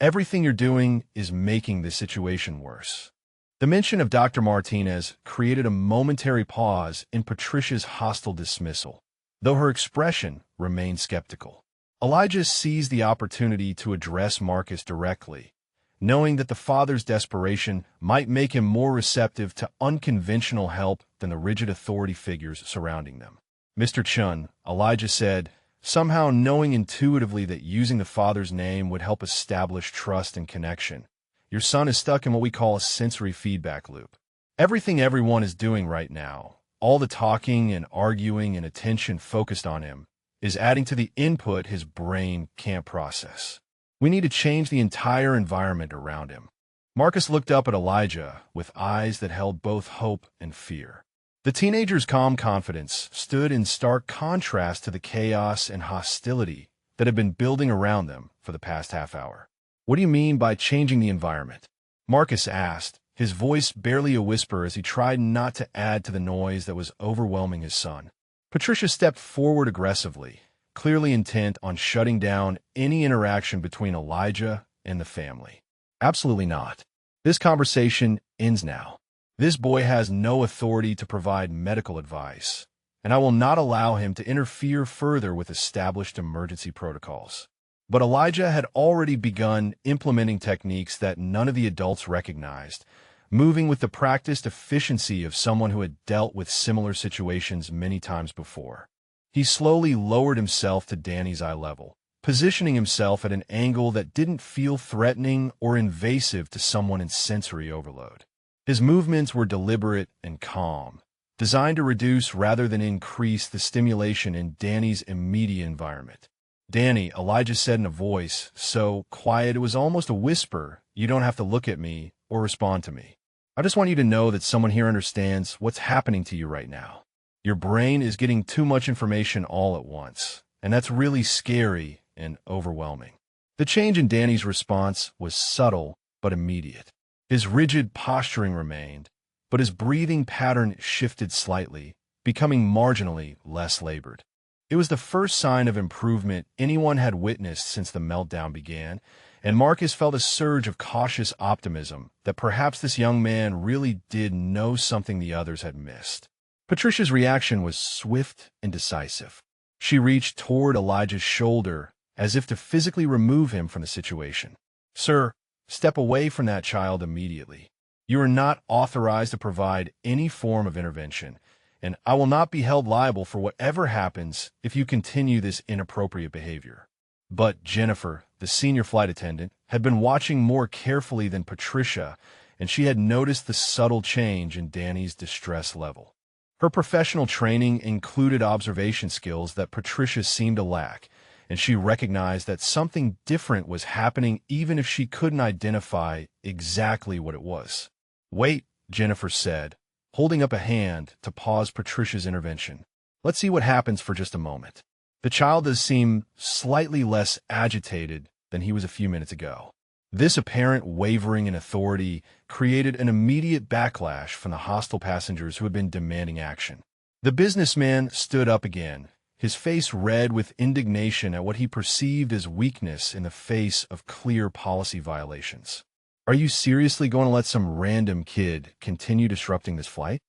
Everything you're doing is making the situation worse." The mention of Dr. Martinez created a momentary pause in Patricia's hostile dismissal, though her expression remained skeptical. Elijah seized the opportunity to address Marcus directly, knowing that the father's desperation might make him more receptive to unconventional help than the rigid authority figures surrounding them. "Mr. Chun," Elijah said, somehow knowing intuitively that using the father's name would help establish trust and connection, "your son is stuck in what we call a sensory feedback loop. Everything everyone is doing right now, all the talking and arguing and attention focused on him, is adding to the input his brain can't process. We need to change the entire environment around him." Marcus looked up at Elijah with eyes that held both hope and fear. The teenager's calm confidence stood in stark contrast to the chaos and hostility that had been building around them for the past half hour. "What do you mean by changing the environment?" Marcus asked, his voice barely a whisper as he tried not to add to the noise that was overwhelming his son. Patricia stepped forward aggressively, clearly intent on shutting down any interaction between Elijah and the family. "Absolutely not. This conversation ends now. This boy has no authority to provide medical advice, and I will not allow him to interfere further with established emergency protocols." But Elijah had already begun implementing techniques that none of the adults recognized, moving with the practiced efficiency of someone who had dealt with similar situations many times before. He slowly lowered himself to Danny's eye level, positioning himself at an angle that didn't feel threatening or invasive to someone in sensory overload. His movements were deliberate and calm, designed to reduce rather than increase the stimulation in Danny's immediate environment. "Danny," Elijah said in a voice so quiet it was almost a whisper, "you don't have to look at me or respond to me. I just want you to know that someone here understands what's happening to you right now. Your brain is getting too much information all at once, and that's really scary and overwhelming." The change in Danny's response was subtle but immediate. His rigid posturing remained, but his breathing pattern shifted slightly, becoming marginally less labored. It was the first sign of improvement anyone had witnessed since the meltdown began, and Marcus felt a surge of cautious optimism that perhaps this young man really did know something the others had missed. Patricia's reaction was swift and decisive. She reached toward Elijah's shoulder as if to physically remove him from the situation. "Sir, step away from that child immediately. You are not authorized to provide any form of intervention, and I will not be held liable for whatever happens if you continue this inappropriate behavior." But Jennifer, the senior flight attendant, had been watching more carefully than Patricia, and she had noticed the subtle change in Danny's distress level. Her professional training included observation skills that Patricia seemed to lack, and she recognized that something different was happening even if she couldn't identify exactly what it was. "Wait," Jennifer said, holding up a hand to pause Patricia's intervention. "Let's see what happens for just a moment." The child does seem slightly less agitated than he was a few minutes ago. This apparent wavering in authority created an immediate backlash from the hostile passengers who had been demanding action. The businessman stood up again, his face red with indignation at what he perceived as weakness in the face of clear policy violations. "Are you seriously going to let some random kid continue disrupting this flight?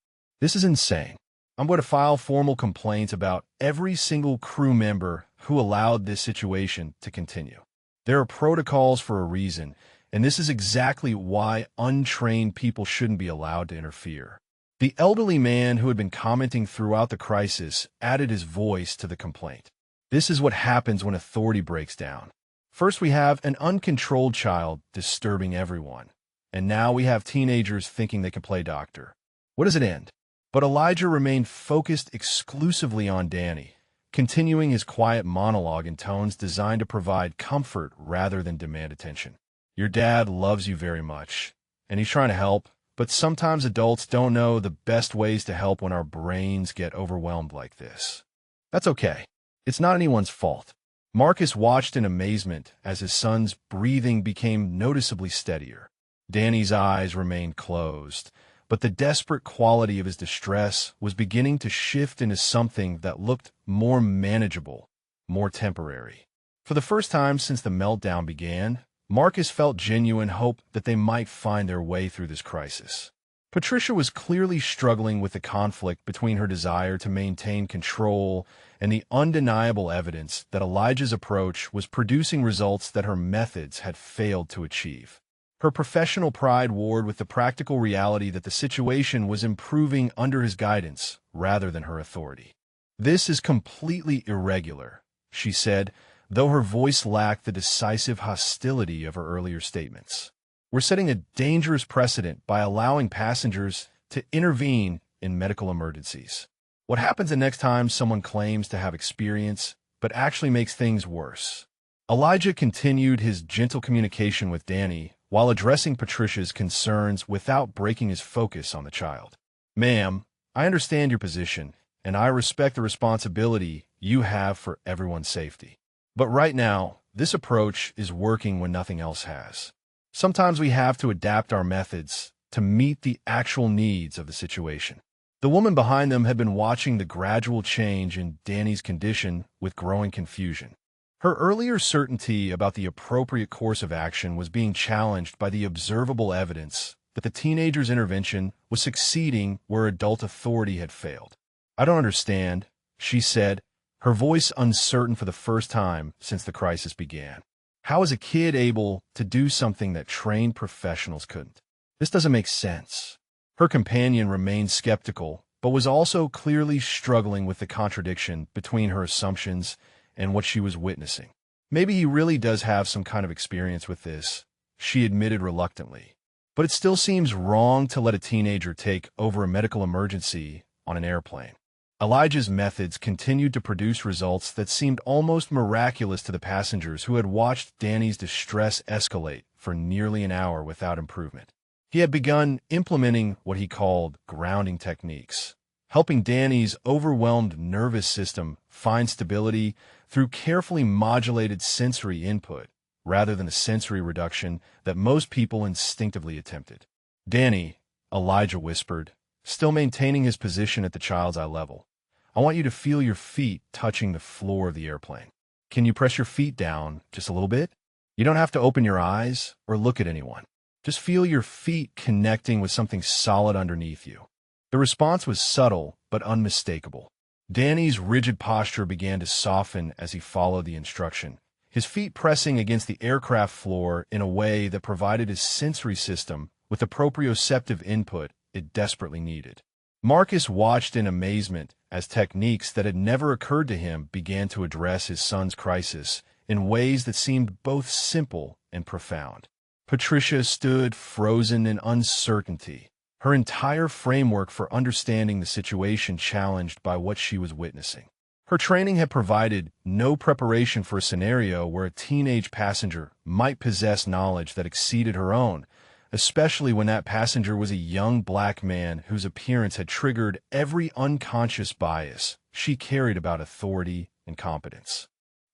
This is insane. I'm going to file formal complaints about every single crew member who allowed this situation to continue. There are protocols for a reason, and this is exactly why untrained people shouldn't be allowed to interfere." The elderly man who had been commenting throughout the crisis added his voice to the complaint. "This is what happens when authority breaks down. First we have an uncontrolled child disturbing everyone, and now we have teenagers thinking they can play doctor. What does it end?" But Elijah remained focused exclusively on Danny, continuing his quiet monologue in tones designed to provide comfort rather than demand attention. "Your dad loves you very much, and he's trying to help, but sometimes adults don't know the best ways to help when our brains get overwhelmed like this. That's okay. It's not anyone's fault." Marcus watched in amazement as his son's breathing became noticeably steadier. Danny's eyes remained closed, but the desperate quality of his distress was beginning to shift into something that looked more manageable, more temporary. For the first time since the meltdown began, Marcus felt genuine hope that they might find their way through this crisis. Patricia was clearly struggling with the conflict between her desire to maintain control and the undeniable evidence that Elijah's approach was producing results that her methods had failed to achieve. Her professional pride warred with the practical reality that the situation was improving under his guidance rather than her authority. "This is completely irregular," she said, though her voice lacked the decisive hostility of her earlier statements. "We're setting a dangerous precedent by allowing passengers to intervene in medical emergencies. What happens the next time someone claims to have experience but actually makes things worse?" Elijah continued his gentle communication with Danny while addressing Patricia's concerns without breaking his focus on the child. "Ma'am, I understand your position, and I respect the responsibility you have for everyone's safety. But right now, this approach is working when nothing else has. Sometimes we have to adapt our methods to meet the actual needs of the situation." The woman behind them had been watching the gradual change in Danny's condition with growing confusion. Her earlier certainty about the appropriate course of action was being challenged by the observable evidence that the teenager's intervention was succeeding where adult authority had failed. "I don't understand," she said, her voice uncertain for the first time since the crisis began. "How is a kid able to do something that trained professionals couldn't? This doesn't make sense." Her companion remained skeptical, but was also clearly struggling with the contradiction between her assumptions and what she was witnessing. "Maybe he really does have some kind of experience with this," she admitted reluctantly. "But it still seems wrong to let a teenager take over a medical emergency on an airplane." Elijah's methods continued to produce results that seemed almost miraculous to the passengers who had watched Danny's distress escalate for nearly an hour without improvement. He had begun implementing what he called grounding techniques, helping Danny's overwhelmed nervous system find stability through carefully modulated sensory input, rather than the sensory reduction that most people instinctively attempted. "Danny," Elijah whispered, still maintaining his position at the child's eye level, "I want you to feel your feet touching the floor of the airplane. Can you press your feet down just a little bit? You don't have to open your eyes or look at anyone. Just feel your feet connecting with something solid underneath you." The response was subtle but unmistakable. Danny's rigid posture began to soften as he followed the instruction, his feet pressing against the aircraft floor in a way that provided his sensory system with the proprioceptive input it desperately needed. Marcus watched in amazement as techniques that had never occurred to him began to address his son's crisis in ways that seemed both simple and profound. Patricia stood frozen in uncertainty, her entire framework for understanding the situation challenged by what she was witnessing. Her training had provided no preparation for a scenario where a teenage passenger might possess knowledge that exceeded her own, especially when that passenger was a young black man whose appearance had triggered every unconscious bias she carried about authority and competence.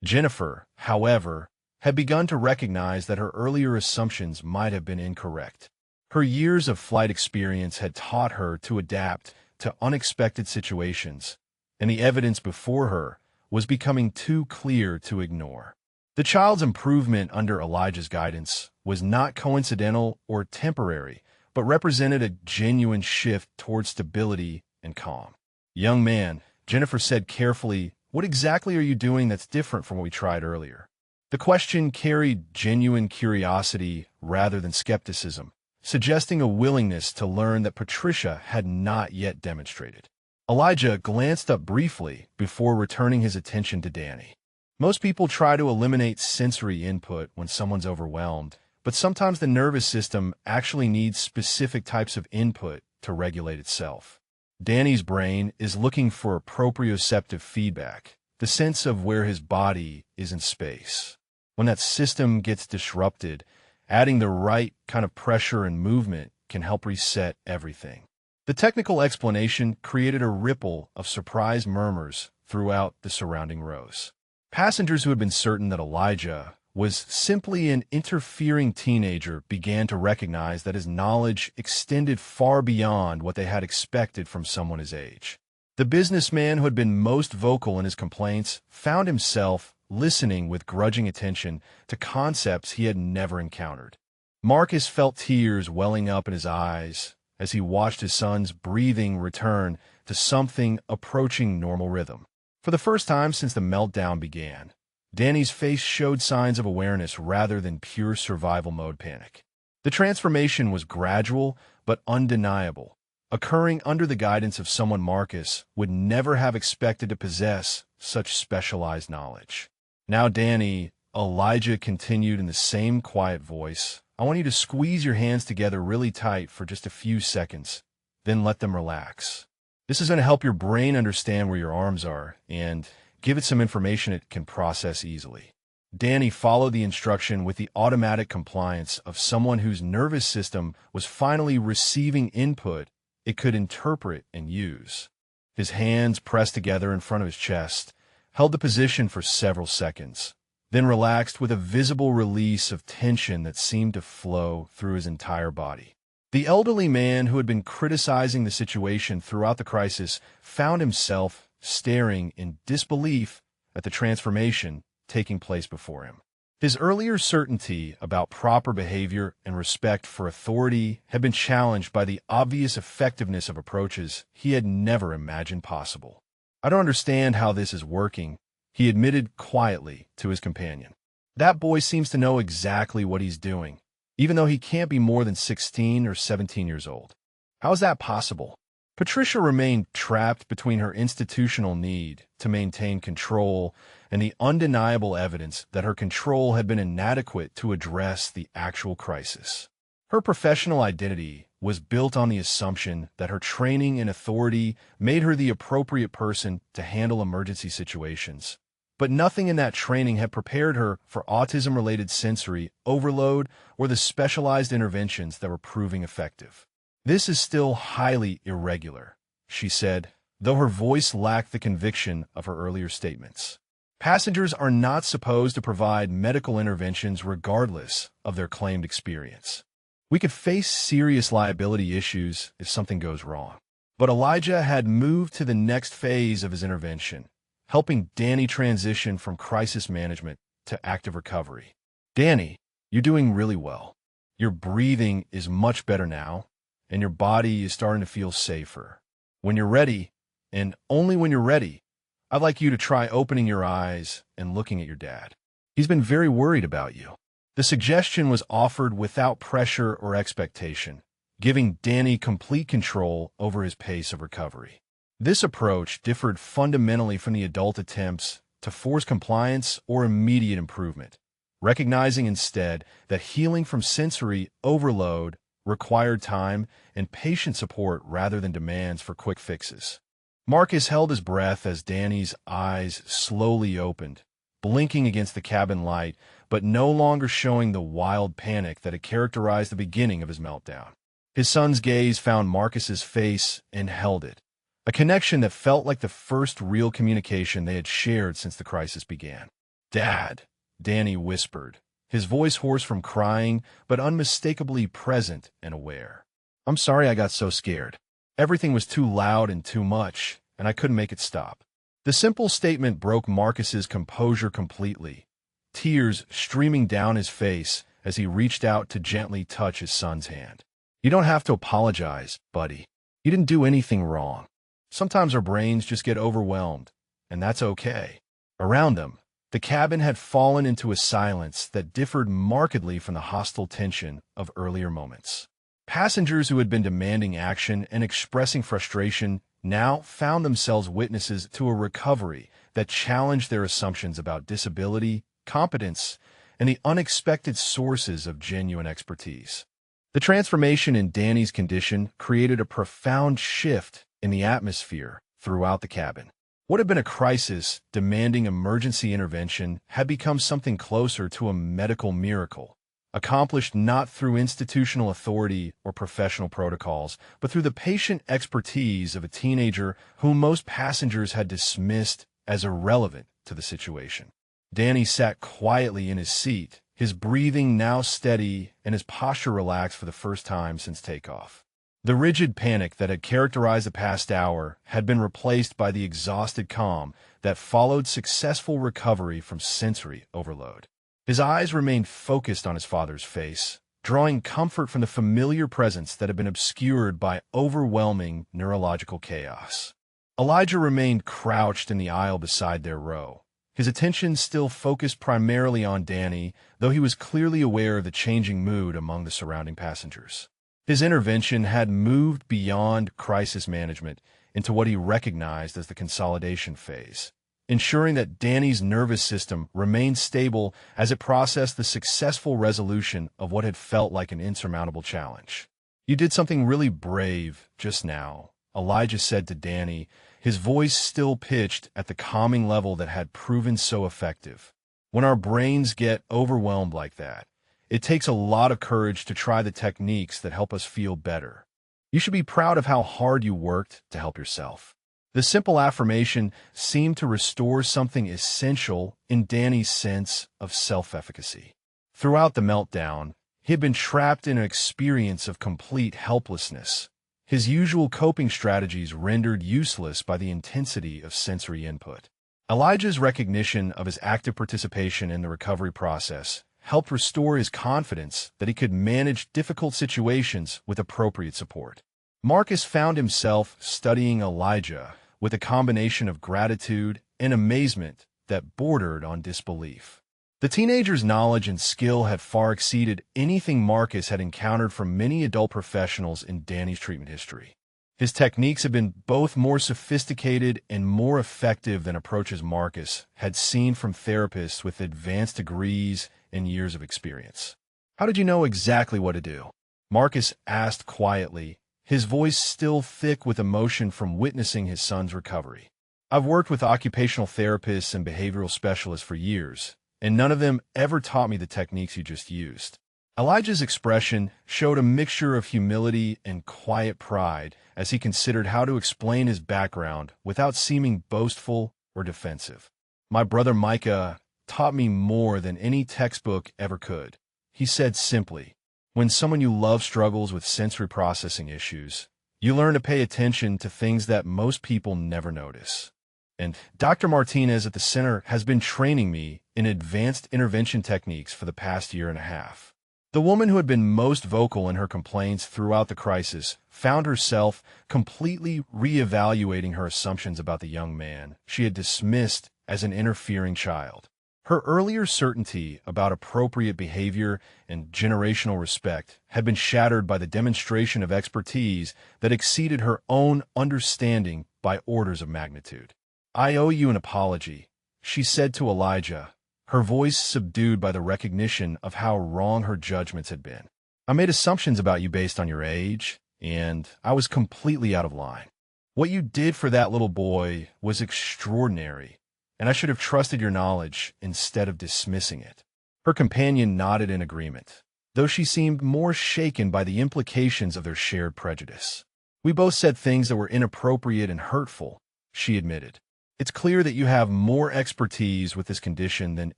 Jennifer, however, had begun to recognize that her earlier assumptions might have been incorrect. Her years of flight experience had taught her to adapt to unexpected situations, and the evidence before her was becoming too clear to ignore. The child's improvement under Elijah's guidance was not coincidental or temporary, but represented a genuine shift toward stability and calm. "Young man," Jennifer said carefully, "what exactly are you doing that's different from what we tried earlier?" The question carried genuine curiosity rather than skepticism, suggesting a willingness to learn that Patricia had not yet demonstrated. Elijah glanced up briefly before returning his attention to Danny. Most people try to eliminate sensory input when someone's overwhelmed, but sometimes the nervous system actually needs specific types of input to regulate itself. Danny's brain is looking for proprioceptive feedback, the sense of where his body is in space. When that system gets disrupted, adding the right kind of pressure and movement can help reset everything. The technical explanation created a ripple of surprised murmurs throughout the surrounding rows. Passengers who had been certain that Elijah was simply an interfering teenager began to recognize that his knowledge extended far beyond what they had expected from someone his age. The businessman who had been most vocal in his complaints found himself listening with grudging attention to concepts he had never encountered. Marcus felt tears welling up in his eyes as he watched his son's breathing return to something approaching normal rhythm. For the first time since the meltdown began, Danny's face showed signs of awareness rather than pure survival mode panic. The transformation was gradual but undeniable, occurring under the guidance of someone Marcus would never have expected to possess such specialized knowledge. "Now, Danny," Elijah continued in the same quiet voice, "I want you to squeeze your hands together really tight for just a few seconds, then let them relax. This is going to help your brain understand where your arms are and give it some information it can process easily." Danny followed the instruction with the automatic compliance of someone whose nervous system was finally receiving input it could interpret and use. His hands pressed together in front of his chest, held the position for several seconds, then relaxed with a visible release of tension that seemed to flow through his entire body. The elderly man who had been criticizing the situation throughout the crisis found himself staring in disbelief at the transformation taking place before him. His earlier certainty about proper behavior and respect for authority had been challenged by the obvious effectiveness of approaches he had never imagined possible. "I don't understand how this is working," he admitted quietly to his companion. "That boy seems to know exactly what he's doing, even though he can't be more than 16 or 17 years old. How is that possible?" Patricia remained trapped between her institutional need to maintain control and the undeniable evidence that her control had been inadequate to address the actual crisis. Her professional identity was built on the assumption that her training and authority made her the appropriate person to handle emergency situations. But nothing in that training had prepared her for autism-related sensory overload or the specialized interventions that were proving effective. "This is still highly irregular," she said, though her voice lacked the conviction of her earlier statements. "Passengers are not supposed to provide medical interventions regardless of their claimed experience. We could face serious liability issues if something goes wrong." But Elijah had moved to the next phase of his intervention, helping Danny transition from crisis management to active recovery. "Danny, you're doing really well. Your breathing is much better now, and your body is starting to feel safer. When you're ready, and only when you're ready, I'd like you to try opening your eyes and looking at your dad. He's been very worried about you." The suggestion was offered without pressure or expectation, giving Danny complete control over his pace of recovery. This approach differed fundamentally from the adult attempts to force compliance or immediate improvement, recognizing instead that healing from sensory overload required time and patient support rather than demands for quick fixes. Marcus held his breath as Danny's eyes slowly opened, blinking against the cabin light, but no longer showing the wild panic that had characterized the beginning of his meltdown. His son's gaze found Marcus's face and held it, a connection that felt like the first real communication they had shared since the crisis began. "Dad," Danny whispered, his voice hoarse from crying, but unmistakably present and aware. "I'm sorry I got so scared. Everything was too loud and too much, and I couldn't make it stop." The simple statement broke Marcus's composure completely, tears streaming down his face as he reached out to gently touch his son's hand. "You don't have to apologize, buddy. You didn't do anything wrong. Sometimes our brains just get overwhelmed, and that's okay." Around them, the cabin had fallen into a silence that differed markedly from the hostile tension of earlier moments. Passengers who had been demanding action and expressing frustration now found themselves witnesses to a recovery that challenged their assumptions about disability, competence, and the unexpected sources of genuine expertise. The transformation in Danny's condition created a profound shift in the atmosphere throughout the cabin. What had been a crisis demanding emergency intervention had become something closer to a medical miracle, accomplished not through institutional authority or professional protocols, but through the patient expertise of a teenager whom most passengers had dismissed as irrelevant to the situation. Danny sat quietly in his seat, his breathing now steady and his posture relaxed for the first time since takeoff. The rigid panic that had characterized the past hour had been replaced by the exhausted calm that followed successful recovery from sensory overload. His eyes remained focused on his father's face, drawing comfort from the familiar presence that had been obscured by overwhelming neurological chaos. Elijah remained crouched in the aisle beside their row, his attention still focused primarily on Danny, though he was clearly aware of the changing mood among the surrounding passengers. His intervention had moved beyond crisis management into what he recognized as the consolidation phase, ensuring that Danny's nervous system remained stable as it processed the successful resolution of what had felt like an insurmountable challenge. "You did something really brave just now," Elijah said to Danny, his voice still pitched at the calming level that had proven so effective. "When our brains get overwhelmed like that, it takes a lot of courage to try the techniques that help us feel better. You should be proud of how hard you worked to help yourself." The simple affirmation seemed to restore something essential in Danny's sense of self-efficacy. Throughout the meltdown, he had been trapped in an experience of complete helplessness, his usual coping strategies rendered useless by the intensity of sensory input. Elijah's recognition of his active participation in the recovery process helped restore his confidence that he could manage difficult situations with appropriate support. Marcus found himself studying Elijah with a combination of gratitude and amazement that bordered on disbelief. The teenager's knowledge and skill had far exceeded anything Marcus had encountered from many adult professionals in Danny's treatment history. His techniques had been both more sophisticated and more effective than approaches Marcus had seen from therapists with advanced degrees and years of experience. "How did you know exactly what to do?" Marcus asked quietly, his voice still thick with emotion from witnessing his son's recovery. "I've worked with occupational therapists and behavioral specialists for years, and none of them ever taught me the techniques you just used." Elijah's expression showed a mixture of humility and quiet pride as he considered how to explain his background without seeming boastful or defensive. "My brother Micah taught me more than any textbook ever could," he said simply. "When someone you love struggles with sensory processing issues, you learn to pay attention to things that most people never notice. And Dr. Martinez at the center has been training me in advanced intervention techniques for the past year and a half." The woman who had been most vocal in her complaints throughout the crisis found herself completely reevaluating her assumptions about the young man she had dismissed as an interfering child. Her earlier certainty about appropriate behavior and generational respect had been shattered by the demonstration of expertise that exceeded her own understanding by orders of magnitude. "I owe you an apology," she said to Elijah, her voice subdued by the recognition of how wrong her judgments had been. "I made assumptions about you based on your age, and I was completely out of line. What you did for that little boy was extraordinary, and I should have trusted your knowledge instead of dismissing it." Her companion nodded in agreement, though she seemed more shaken by the implications of their shared prejudice. "We both said things that were inappropriate and hurtful," she admitted. "It's clear that you have more expertise with this condition than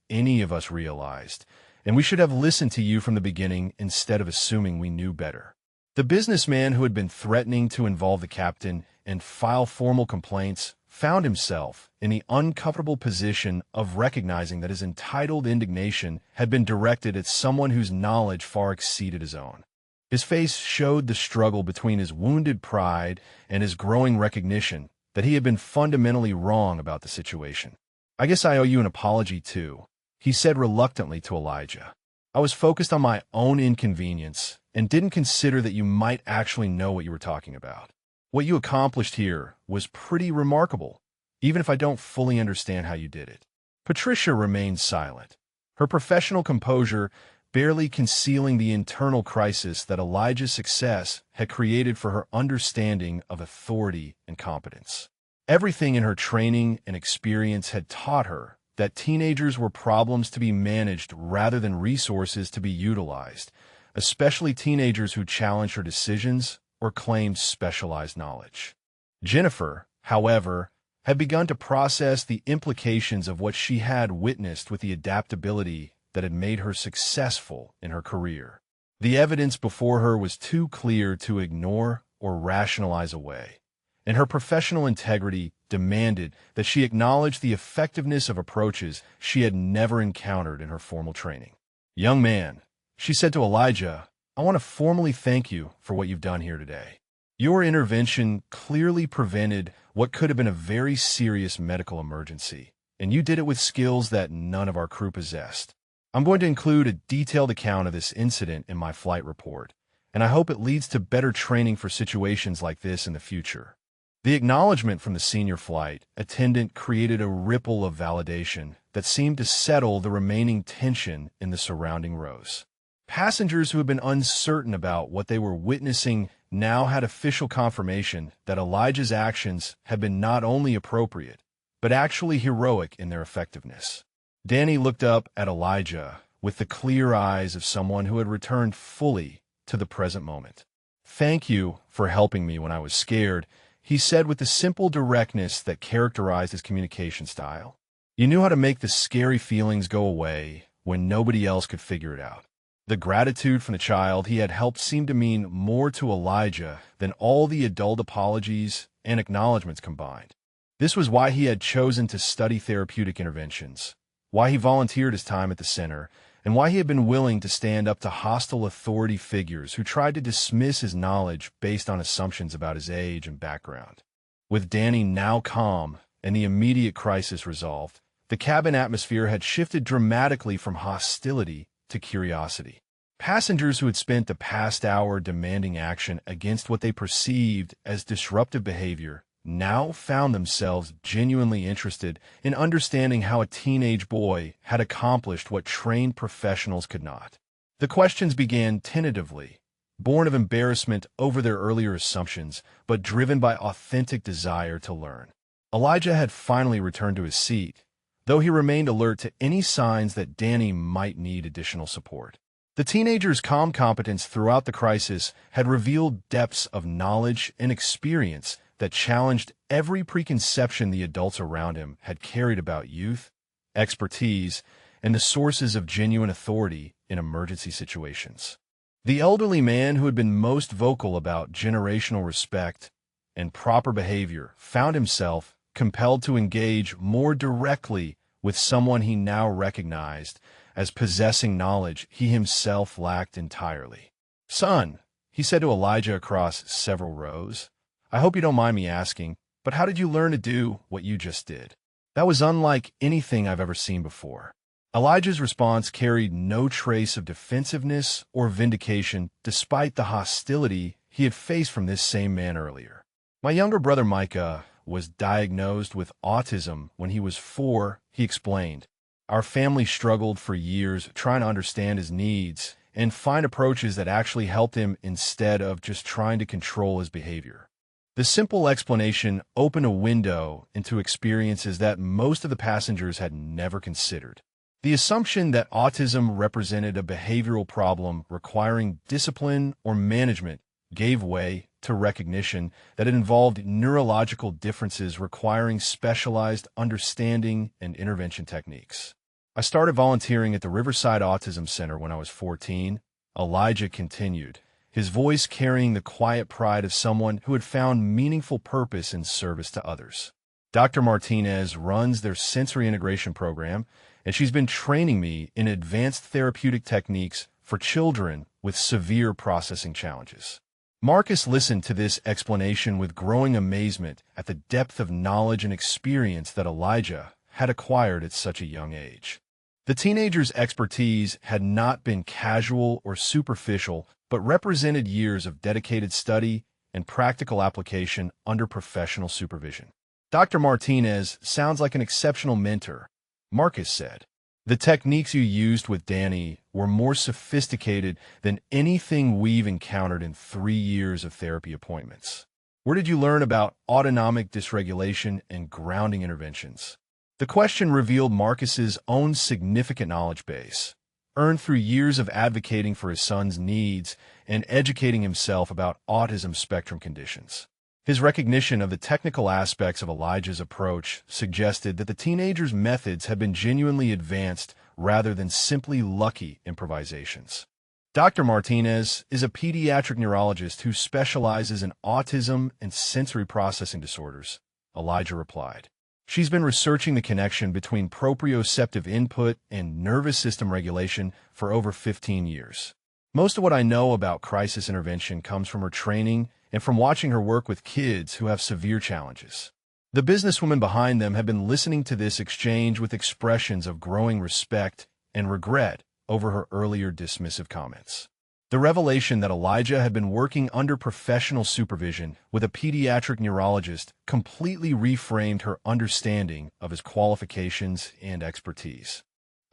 any of us realized, and we should have listened to you from the beginning instead of assuming we knew better." The businessman who had been threatening to involve the captain and file formal complaints found himself in the uncomfortable position of recognizing that his entitled indignation had been directed at someone whose knowledge far exceeded his own. His face showed the struggle between his wounded pride and his growing recognition that he had been fundamentally wrong about the situation. "I guess I owe you an apology too," he said reluctantly to Elijah. "I was focused on my own inconvenience and didn't consider that you might actually know what you were talking about. What you accomplished here was pretty remarkable, even if I don't fully understand how you did it." Patricia remained silent, her professional composure barely concealing the internal crisis that Elijah's success had created for her understanding of authority and competence. Everything in her training and experience had taught her that teenagers were problems to be managed rather than resources to be utilized, especially teenagers who challenged her decisions or claimed specialized knowledge. Jennifer, however, had begun to process the implications of what she had witnessed with the adaptability that had made her successful in her career. The evidence before her was too clear to ignore or rationalize away, and her professional integrity demanded that she acknowledge the effectiveness of approaches she had never encountered in her formal training. "Young man," she said to Elijah, I want to formally thank you for what you've done here today. Your intervention clearly prevented what could have been a very serious medical emergency, and you did it with skills that none of our crew possessed. I'm going to include a detailed account of this incident in my flight report, and I hope it leads to better training for situations like this in the future. The acknowledgement from the senior flight attendant created a ripple of validation that seemed to settle the remaining tension in the surrounding rows. Passengers who had been uncertain about what they were witnessing now had official confirmation that Elijah's actions had been not only appropriate, but actually heroic in their effectiveness. Danny looked up at Elijah with the clear eyes of someone who had returned fully to the present moment. "Thank you for helping me when I was scared," he said with the simple directness that characterized his communication style. You knew how to make the scary feelings go away when nobody else could figure it out. The gratitude from the child he had helped seemed to mean more to Elijah than all the adult apologies and acknowledgments combined. This was why he had chosen to study therapeutic interventions, why he volunteered his time at the center, and why he had been willing to stand up to hostile authority figures who tried to dismiss his knowledge based on assumptions about his age and background. With Danny now calm and the immediate crisis resolved, the cabin atmosphere had shifted dramatically from hostility to curiosity. Passengers who had spent the past hour demanding action against what they perceived as disruptive behavior now found themselves genuinely interested in understanding how a teenage boy had accomplished what trained professionals could not. The questions began tentatively, born of embarrassment over their earlier assumptions, but driven by authentic desire to learn. Elijah had finally returned to his seat, though he remained alert to any signs that Danny might need additional support. The teenager's calm competence throughout the crisis had revealed depths of knowledge and experience that challenged every preconception the adults around him had carried about youth, expertise, and the sources of genuine authority in emergency situations. The elderly man who had been most vocal about generational respect and proper behavior found himself compelled to engage more directly with someone he now recognized as possessing knowledge he himself lacked entirely. "Son," he said to Elijah across several rows, "I hope you don't mind me asking, but how did you learn to do what you just did?" That was unlike anything I've ever seen before. Elijah's response carried no trace of defensiveness or vindication despite the hostility he had faced from this same man earlier. "My younger brother Micah was diagnosed with autism when he was 4, he explained. Our family struggled for years trying to understand his needs and find approaches that actually helped him instead of just trying to control his behavior." The simple explanation opened a window into experiences that most of the passengers had never considered. The assumption that autism represented a behavioral problem requiring discipline or management gave way to recognition that it involved neurological differences requiring specialized understanding and intervention techniques. "I started volunteering at the Riverside Autism Center when I was 14, Elijah continued, his voice carrying the quiet pride of someone who had found meaningful purpose in service to others. Dr. Martinez runs their sensory integration program, and she's been training me in advanced therapeutic techniques for children with severe processing challenges." Marcus listened to this explanation with growing amazement at the depth of knowledge and experience that Elijah had acquired at such a young age. The teenager's expertise had not been casual or superficial, but represented years of dedicated study and practical application under professional supervision. "Dr. Martinez sounds like an exceptional mentor," Marcus said. "The techniques you used with Danny were more sophisticated than anything we've encountered in 3 years of therapy appointments. Where did you learn about autonomic dysregulation and grounding interventions?" The question revealed Marcus's own significant knowledge base, earned through years of advocating for his son's needs and educating himself about autism spectrum conditions. His recognition of the technical aspects of Elijah's approach suggested that the teenager's methods had been genuinely advanced rather than simply lucky improvisations. "Dr. Martinez is a pediatric neurologist who specializes in autism and sensory processing disorders," Elijah replied. "She's been researching the connection between proprioceptive input and nervous system regulation for over 15 years. Most of what I know about crisis intervention comes from her training and from watching her work with kids who have severe challenges. The businesswomen behind them have been listening to this exchange with expressions of growing respect and regret over her earlier dismissive comments. The revelation that Elijah had been working under professional supervision with a pediatric neurologist completely reframed her understanding of his qualifications and expertise.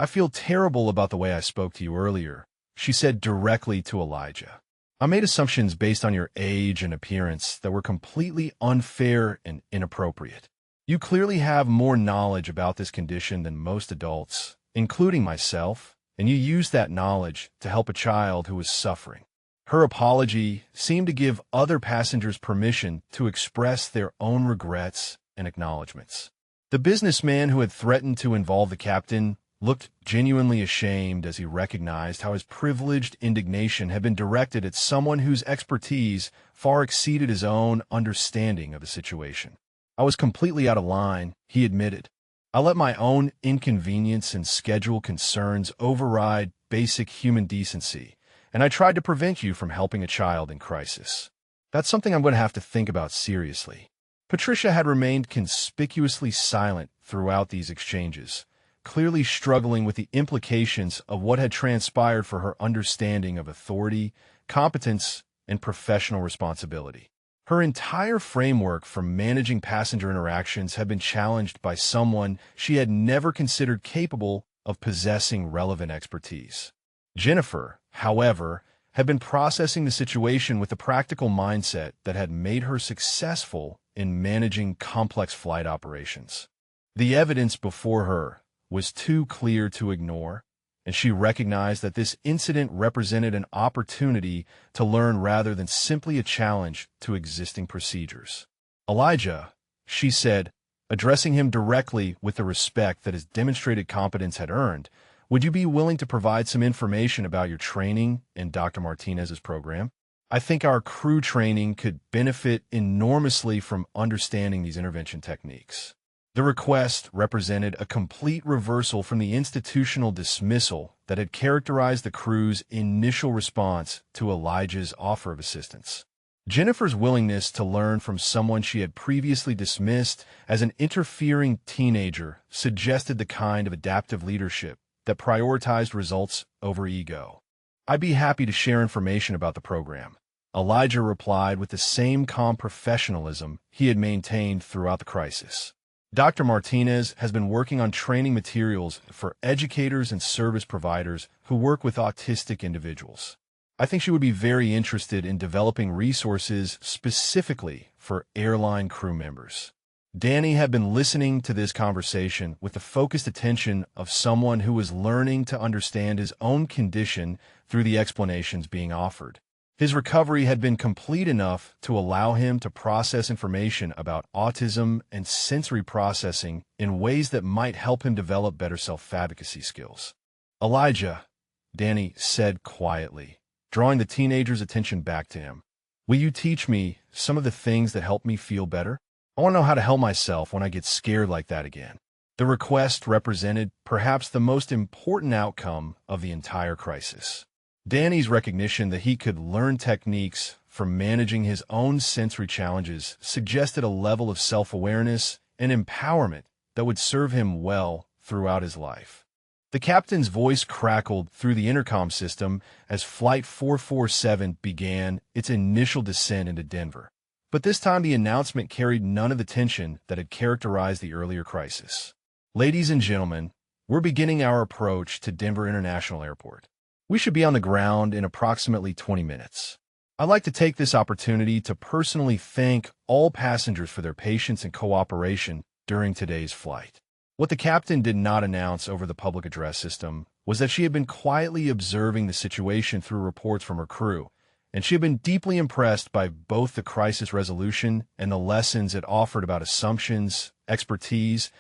"I feel terrible about the way I spoke to you earlier," she said directly to Elijah. "I made assumptions based on your age and appearance that were completely unfair and inappropriate. You clearly have more knowledge about this condition than most adults, including myself, and you used that knowledge to help a child who was suffering." Her apology seemed to give other passengers permission to express their own regrets and acknowledgments. The businessman who had threatened to involve the captain looked genuinely ashamed as he recognized how his privileged indignation had been directed at someone whose expertise far exceeded his own understanding of the situation. "I was completely out of line," he admitted. "I let my own inconvenience and schedule concerns override basic human decency, and I tried to prevent you from helping a child in crisis. That's something I'm going to have to think about seriously." Patricia had remained conspicuously silent throughout these exchanges, clearly struggling with the implications of what had transpired for her understanding of authority, competence, and professional responsibility. Her entire framework for managing passenger interactions had been challenged by someone she had never considered capable of possessing relevant expertise. Jennifer, however, had been processing the situation with a practical mindset that had made her successful in managing complex flight operations. The evidence before her was too clear to ignore, and she recognized that this incident represented an opportunity to learn rather than simply a challenge to existing procedures. "Elijah," she said, addressing him directly with the respect that his demonstrated competence had earned, "would you be willing to provide some information about your training in Dr. Martinez's program? I think our crew training could benefit enormously from understanding these intervention techniques." The request represented a complete reversal from the institutional dismissal that had characterized the crew's initial response to Elijah's offer of assistance. Jennifer's willingness to learn from someone she had previously dismissed as an interfering teenager suggested the kind of adaptive leadership that prioritized results over ego. "I'd be happy to share information about the program," Elijah replied with the same calm professionalism he had maintained throughout the crisis. "Dr. Martinez has been working on training materials for educators and service providers who work with autistic individuals. I think she would be very interested in developing resources specifically for airline crew members." Danny had been listening to this conversation with the focused attention of someone who was learning to understand his own condition through the explanations being offered. His recovery had been complete enough to allow him to process information about autism and sensory processing in ways that might help him develop better self-advocacy skills. "Elijah," Danny said quietly, drawing the teenager's attention back to him, "will you teach me some of the things that help me feel better? I want to know how to help myself when I get scared like that again." The request represented perhaps the most important outcome of the entire crisis. Danny's recognition that he could learn techniques for managing his own sensory challenges suggested a level of self-awareness and empowerment that would serve him well throughout his life. The captain's voice crackled through the intercom system as Flight 447 began its initial descent into Denver. But this time the announcement carried none of the tension that had characterized the earlier crisis. "Ladies and gentlemen, we're beginning our approach to Denver International Airport. We should be on the ground in approximately 20 minutes. I'd like to take this opportunity to personally thank all passengers for their patience and cooperation during today's flight." What the captain did not announce over the public address system was that she had been quietly observing the situation through reports from her crew, and she had been deeply impressed by both the crisis resolution and the lessons it offered about assumptions, expertise,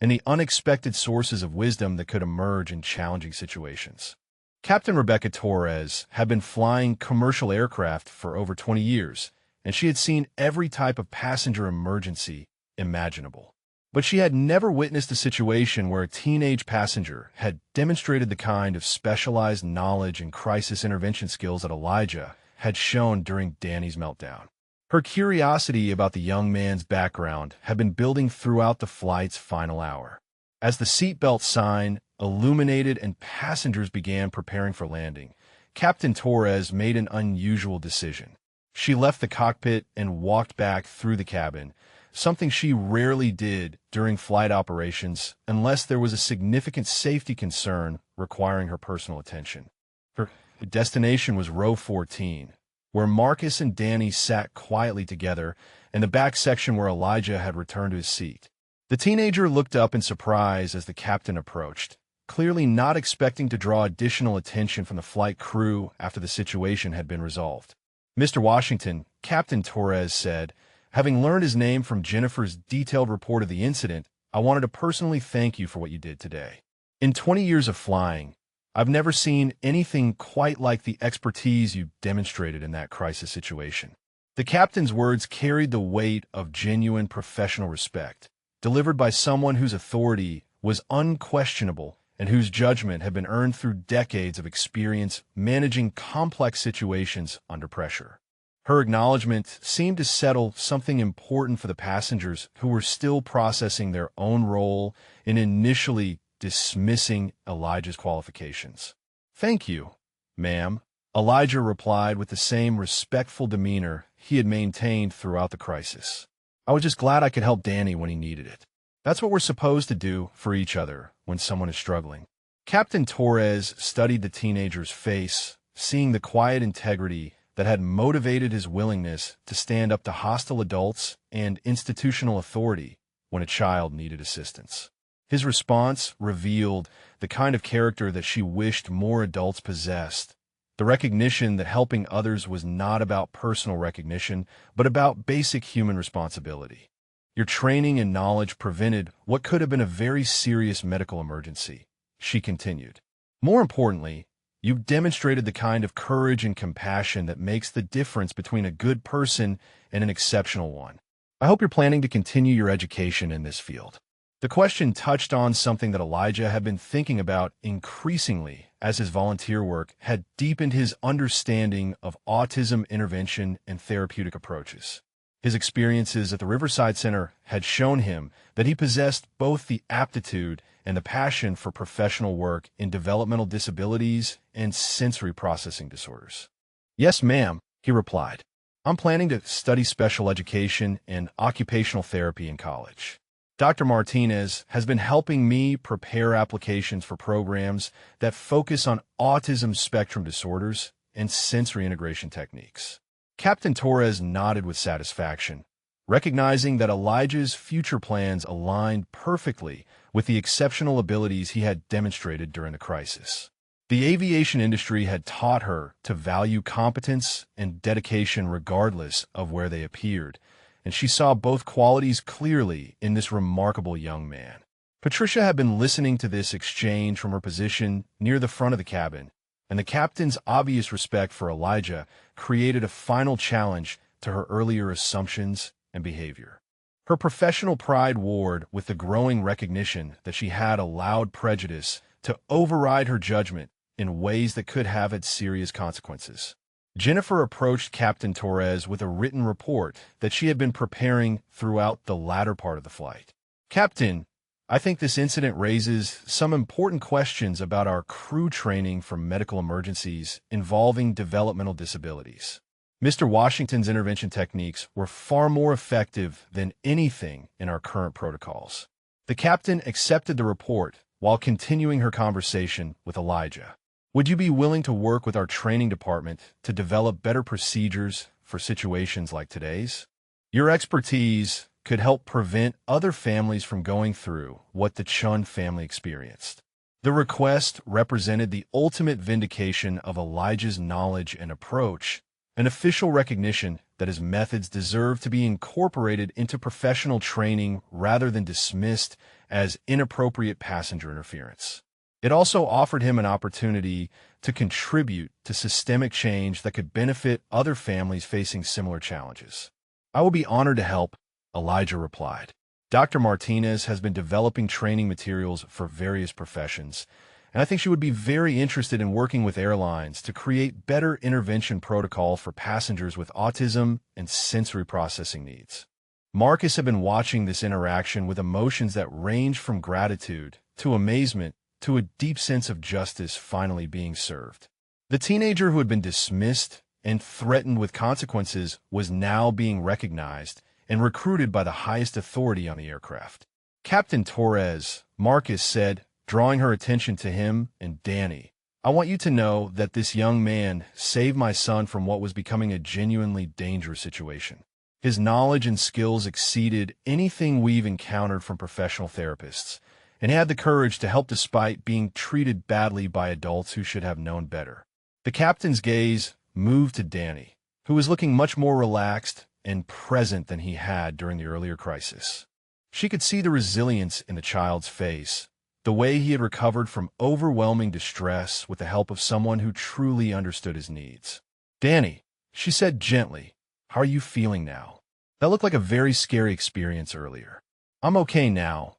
and the unexpected sources of wisdom that could emerge in challenging situations. Captain Rebecca Torres had been flying commercial aircraft for over 20 years, and she had seen every type of passenger emergency imaginable. But she had never witnessed a situation where a teenage passenger had demonstrated the kind of specialized knowledge and crisis intervention skills that Elijah had shown during Danny's meltdown. Her curiosity about the young man's background had been building throughout the flight's final hour. As the seatbelt sign illuminated and passengers began preparing for landing, Captain Torres made an unusual decision. She left the cockpit and walked back through the cabin, something she rarely did during flight operations unless there was a significant safety concern requiring her personal attention. Her destination was row 14, where Marcus and Danny sat quietly together, and the back section where Elijah had returned to his seat. The teenager looked up in surprise as the captain approached, clearly not expecting to draw additional attention from the flight crew after the situation had been resolved. "Mr. Washington," Captain Torres said, "having learned his name from Jennifer's detailed report of the incident, I wanted to personally thank you for what you did today. In 20 years of flying, I've never seen anything quite like the expertise you demonstrated in that crisis situation." The captain's words carried the weight of genuine professional respect, delivered by someone whose authority was unquestionable and whose judgment had been earned through decades of experience managing complex situations under pressure. Her acknowledgement seemed to settle something important for the passengers who were still processing their own role in initially dismissing Elijah's qualifications. "Thank you, ma'am," Elijah replied with the same respectful demeanor he had maintained throughout the crisis. "I was just glad I could help Danny when he needed it. That's what we're supposed to do for each other when someone is struggling." Captain Torres studied the teenager's face, seeing the quiet integrity that had motivated his willingness to stand up to hostile adults and institutional authority when a child needed assistance. His response revealed the kind of character that she wished more adults possessed, the recognition that helping others was not about personal recognition, but about basic human responsibility. "Your training and knowledge prevented what could have been a very serious medical emergency," she continued. "More importantly, you've demonstrated the kind of courage and compassion that makes the difference between a good person and an exceptional one. I hope you're planning to continue your education in this field." The question touched on something that Elijah had been thinking about increasingly as his volunteer work had deepened his understanding of autism intervention and therapeutic approaches. His experiences at the Riverside Center had shown him that he possessed both the aptitude and the passion for professional work in developmental disabilities and sensory processing disorders. "Yes, ma'am," he replied. "I'm planning to study special education and occupational therapy in college. Dr. Martinez has been helping me prepare applications for programs that focus on autism spectrum disorders and sensory integration techniques." Captain Torres nodded with satisfaction, recognizing that Elijah's future plans aligned perfectly with the exceptional abilities he had demonstrated during the crisis. The aviation industry had taught her to value competence and dedication regardless of where they appeared, and she saw both qualities clearly in this remarkable young man. Patricia had been listening to this exchange from her position near the front of the cabin, and the captain's obvious respect for Elijah created a final challenge to her earlier assumptions and behavior. Her professional pride warred with the growing recognition that she had allowed prejudice to override her judgment in ways that could have had serious consequences. Jennifer approached Captain Torres with a written report that she had been preparing throughout the latter part of the flight. "Captain, I think this incident raises some important questions about our crew training for medical emergencies involving developmental disabilities. Mr. Washington's intervention techniques were far more effective than anything in our current protocols." The captain accepted the report while continuing her conversation with Elijah. "Would you be willing to work with our training department to develop better procedures for situations like today's? Your expertise could help prevent other families from going through what the Chun family experienced." The request represented the ultimate vindication of Elijah's knowledge and approach, an official recognition that his methods deserve to be incorporated into professional training rather than dismissed as inappropriate passenger interference. It also offered him an opportunity to contribute to systemic change that could benefit other families facing similar challenges. "I will be honored to help," Elijah replied. Dr. Martinez has been developing training materials for various professions, and I think she would be very interested in working with airlines to create better intervention protocol for passengers with autism and sensory processing needs. Marcus had been watching this interaction with emotions that range from gratitude to amazement to a deep sense of justice finally being served. The teenager who had been dismissed and threatened with consequences was now being recognized and recruited by the highest authority on the aircraft. Captain Torres, Marcus said, drawing her attention to him and Danny, "I want you to know that this young man saved my son from what was becoming a genuinely dangerous situation. His knowledge and skills exceeded anything we've encountered from professional therapists, and he had the courage to help despite being treated badly by adults who should have known better." The captain's gaze moved to Danny, who was looking much more relaxed and present than he had during the earlier crisis. She could see the resilience in the child's face, the way he had recovered from overwhelming distress with the help of someone who truly understood his needs. "Danny," she said gently, "how are you feeling now? That looked like a very scary experience earlier." "I'm okay now,"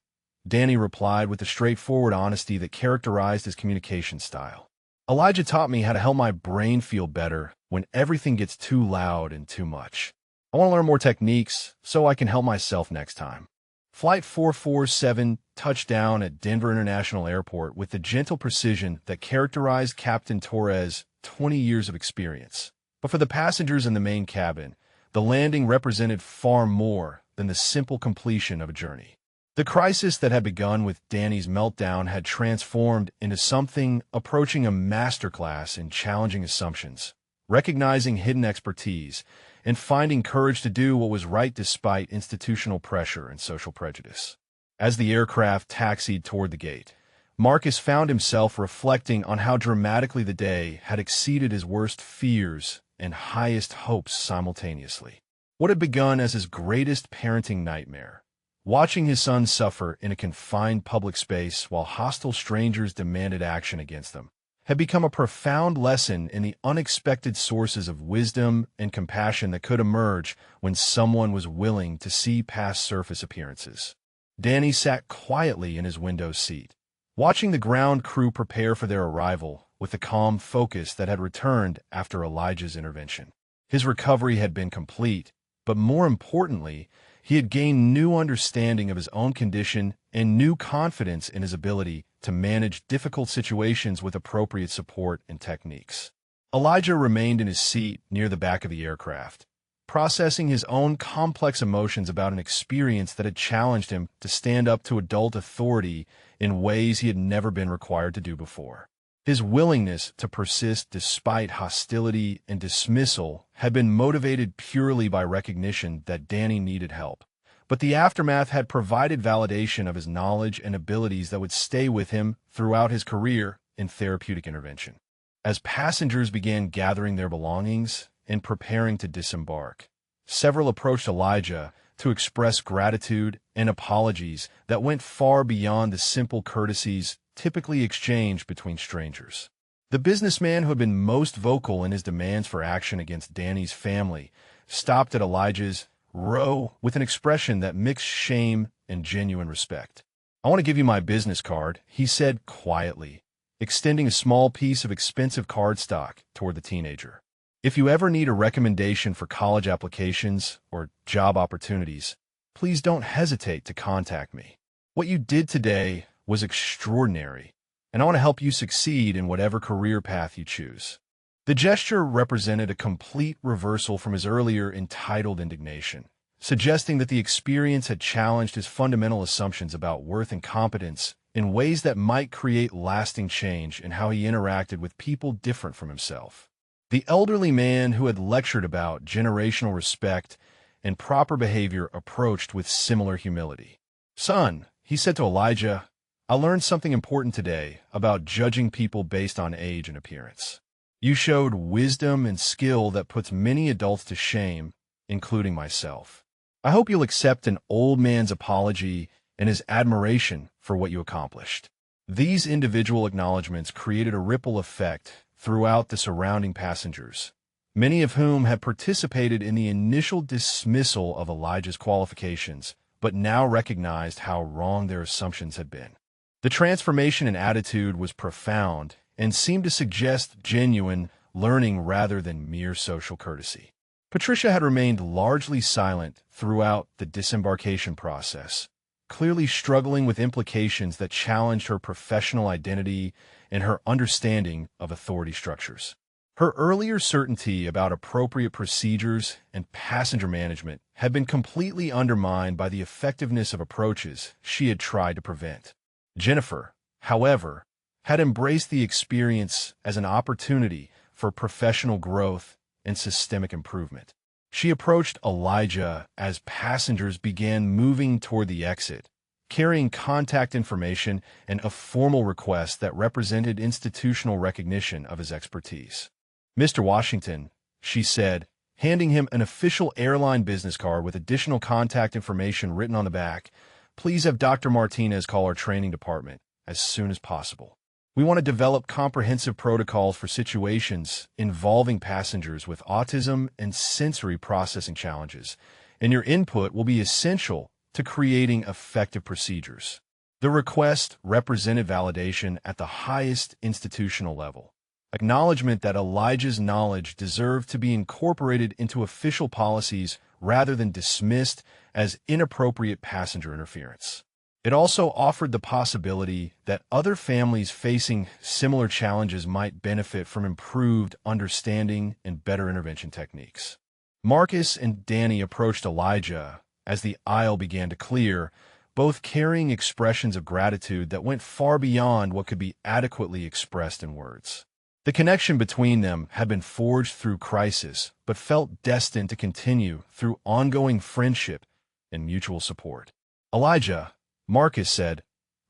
Danny replied with the straightforward honesty that characterized his communication style. "Elijah taught me how to help my brain feel better when everything gets too loud and too much. I want to learn more techniques so I can help myself next time." Flight 447 touched down at Denver International Airport with the gentle precision that characterized Captain Torres' 20 years of experience. But for the passengers in the main cabin, the landing represented far more than the simple completion of a journey. The crisis that had begun with Danny's meltdown had transformed into something approaching a masterclass in challenging assumptions, recognizing hidden expertise, and finding courage to do what was right despite institutional pressure and social prejudice. As the aircraft taxied toward the gate, Marcus found himself reflecting on how dramatically the day had exceeded his worst fears and highest hopes simultaneously. What had begun as his greatest parenting nightmare, watching his son suffer in a confined public space while hostile strangers demanded action against them, had become a profound lesson in the unexpected sources of wisdom and compassion that could emerge when someone was willing to see past surface appearances. Danny sat quietly in his window seat, watching the ground crew prepare for their arrival with the calm focus that had returned after Elijah's intervention. His recovery had been complete, but more importantly, he had gained new understanding of his own condition and new confidence in his ability to manage difficult situations with appropriate support and techniques. Elijah remained in his seat near the back of the aircraft, processing his own complex emotions about an experience that had challenged him to stand up to adult authority in ways he had never been required to do before. His willingness to persist despite hostility and dismissal had been motivated purely by recognition that Danny needed help. But the aftermath had provided validation of his knowledge and abilities that would stay with him throughout his career in therapeutic intervention. As passengers began gathering their belongings and preparing to disembark, several approached Elijah to express gratitude and apologies that went far beyond the simple courtesies typically exchanged between strangers. The businessman who had been most vocal in his demands for action against Danny's family stopped at Elijah's row with an expression that mixed shame and genuine respect. "I want to give you my business card," he said quietly, extending a small piece of expensive cardstock toward the teenager. "If you ever need a recommendation for college applications or job opportunities, please don't hesitate to contact me. What you did today was extraordinary, and I want to help you succeed in whatever career path you choose." The gesture represented a complete reversal from his earlier entitled indignation, suggesting that the experience had challenged his fundamental assumptions about worth and competence in ways that might create lasting change in how he interacted with people different from himself. The elderly man who had lectured about generational respect and proper behavior approached with similar humility. "Son," he said to Elijah, "I learned something important today about judging people based on age and appearance. You showed wisdom and skill that puts many adults to shame, including myself. I hope you'll accept an old man's apology and his admiration for what you accomplished." These individual acknowledgments created a ripple effect throughout the surrounding passengers, many of whom had participated in the initial dismissal of Elijah's qualifications, but now recognized how wrong their assumptions had been. The transformation in attitude was profound and seemed to suggest genuine learning rather than mere social courtesy. Patricia had remained largely silent throughout the disembarkation process, clearly struggling with implications that challenged her professional identity and her understanding of authority structures. Her earlier certainty about appropriate procedures and passenger management had been completely undermined by the effectiveness of approaches she had tried to prevent. Jennifer, however, had embraced the experience as an opportunity for professional growth and systemic improvement. She approached Elijah as passengers began moving toward the exit, carrying contact information and a formal request that represented institutional recognition of his expertise. "Mr. Washington," she said, handing him an official airline business card with additional contact information written on the back, "please have Dr. Martinez call our training department as soon as possible. We want to develop comprehensive protocols for situations involving passengers with autism and sensory processing challenges, and your input will be essential to creating effective procedures." The request represented validation at the highest institutional level, acknowledgement that Elijah's knowledge deserved to be incorporated into official policies rather than dismissed as inappropriate passenger interference. It also offered the possibility that other families facing similar challenges might benefit from improved understanding and better intervention techniques. Marcus and Danny approached Elijah as the aisle began to clear, both carrying expressions of gratitude that went far beyond what could be adequately expressed in words. The connection between them had been forged through crisis, but felt destined to continue through ongoing friendship and mutual support. "Elijah," Marcus said,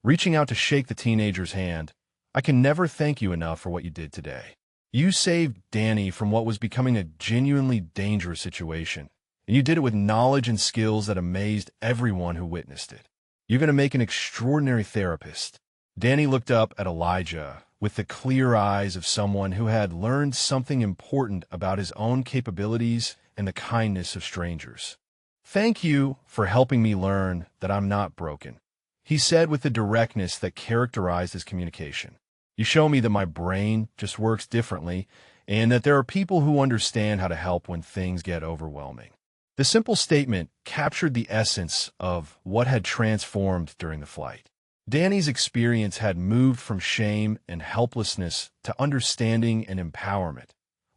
reaching out to shake the teenager's hand, "I can never thank you enough for what you did today. You saved Danny from what was becoming a genuinely dangerous situation, and you did it with knowledge and skills that amazed everyone who witnessed it. You're going to make an extraordinary therapist." Danny looked up at Elijah with the clear eyes of someone who had learned something important about his own capabilities and the kindness of strangers. "Thank you for helping me learn that I'm not broken," he said with the directness that characterized his communication. "You show me that my brain just works differently and that there are people who understand how to help when things get overwhelming." The simple statement captured the essence of what had transformed during the flight. Danny's experience had moved from shame and helplessness to understanding and empowerment,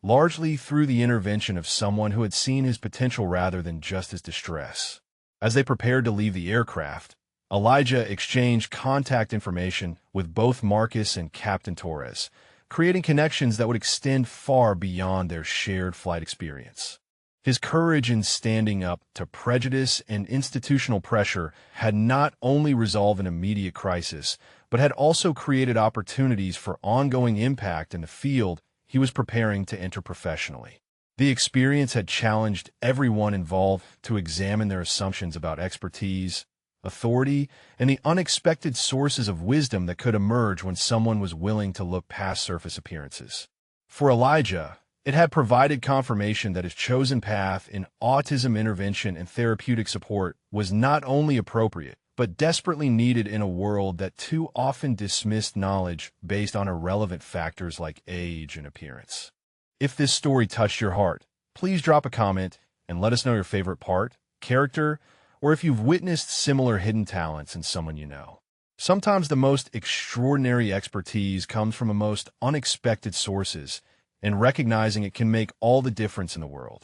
largely through the intervention of someone who had seen his potential rather than just his distress. As they prepared to leave the aircraft, Elijah exchanged contact information with both Marcus and Captain Torres, creating connections that would extend far beyond their shared flight experience. His courage in standing up to prejudice and institutional pressure had not only resolved an immediate crisis, but had also created opportunities for ongoing impact in the field he was preparing to enter professionally. The experience had challenged everyone involved to examine their assumptions about expertise, authority, and the unexpected sources of wisdom that could emerge when someone was willing to look past surface appearances. For Elijah, it had provided confirmation that his chosen path in autism intervention and therapeutic support was not only appropriate, but desperately needed in a world that too often dismissed knowledge based on irrelevant factors like age and appearance. If this story touched your heart, please drop a comment and let us know your favorite part, character, or if you've witnessed similar hidden talents in someone you know. Sometimes the most extraordinary expertise comes from the most unexpected sources, and recognizing it can make all the difference in the world.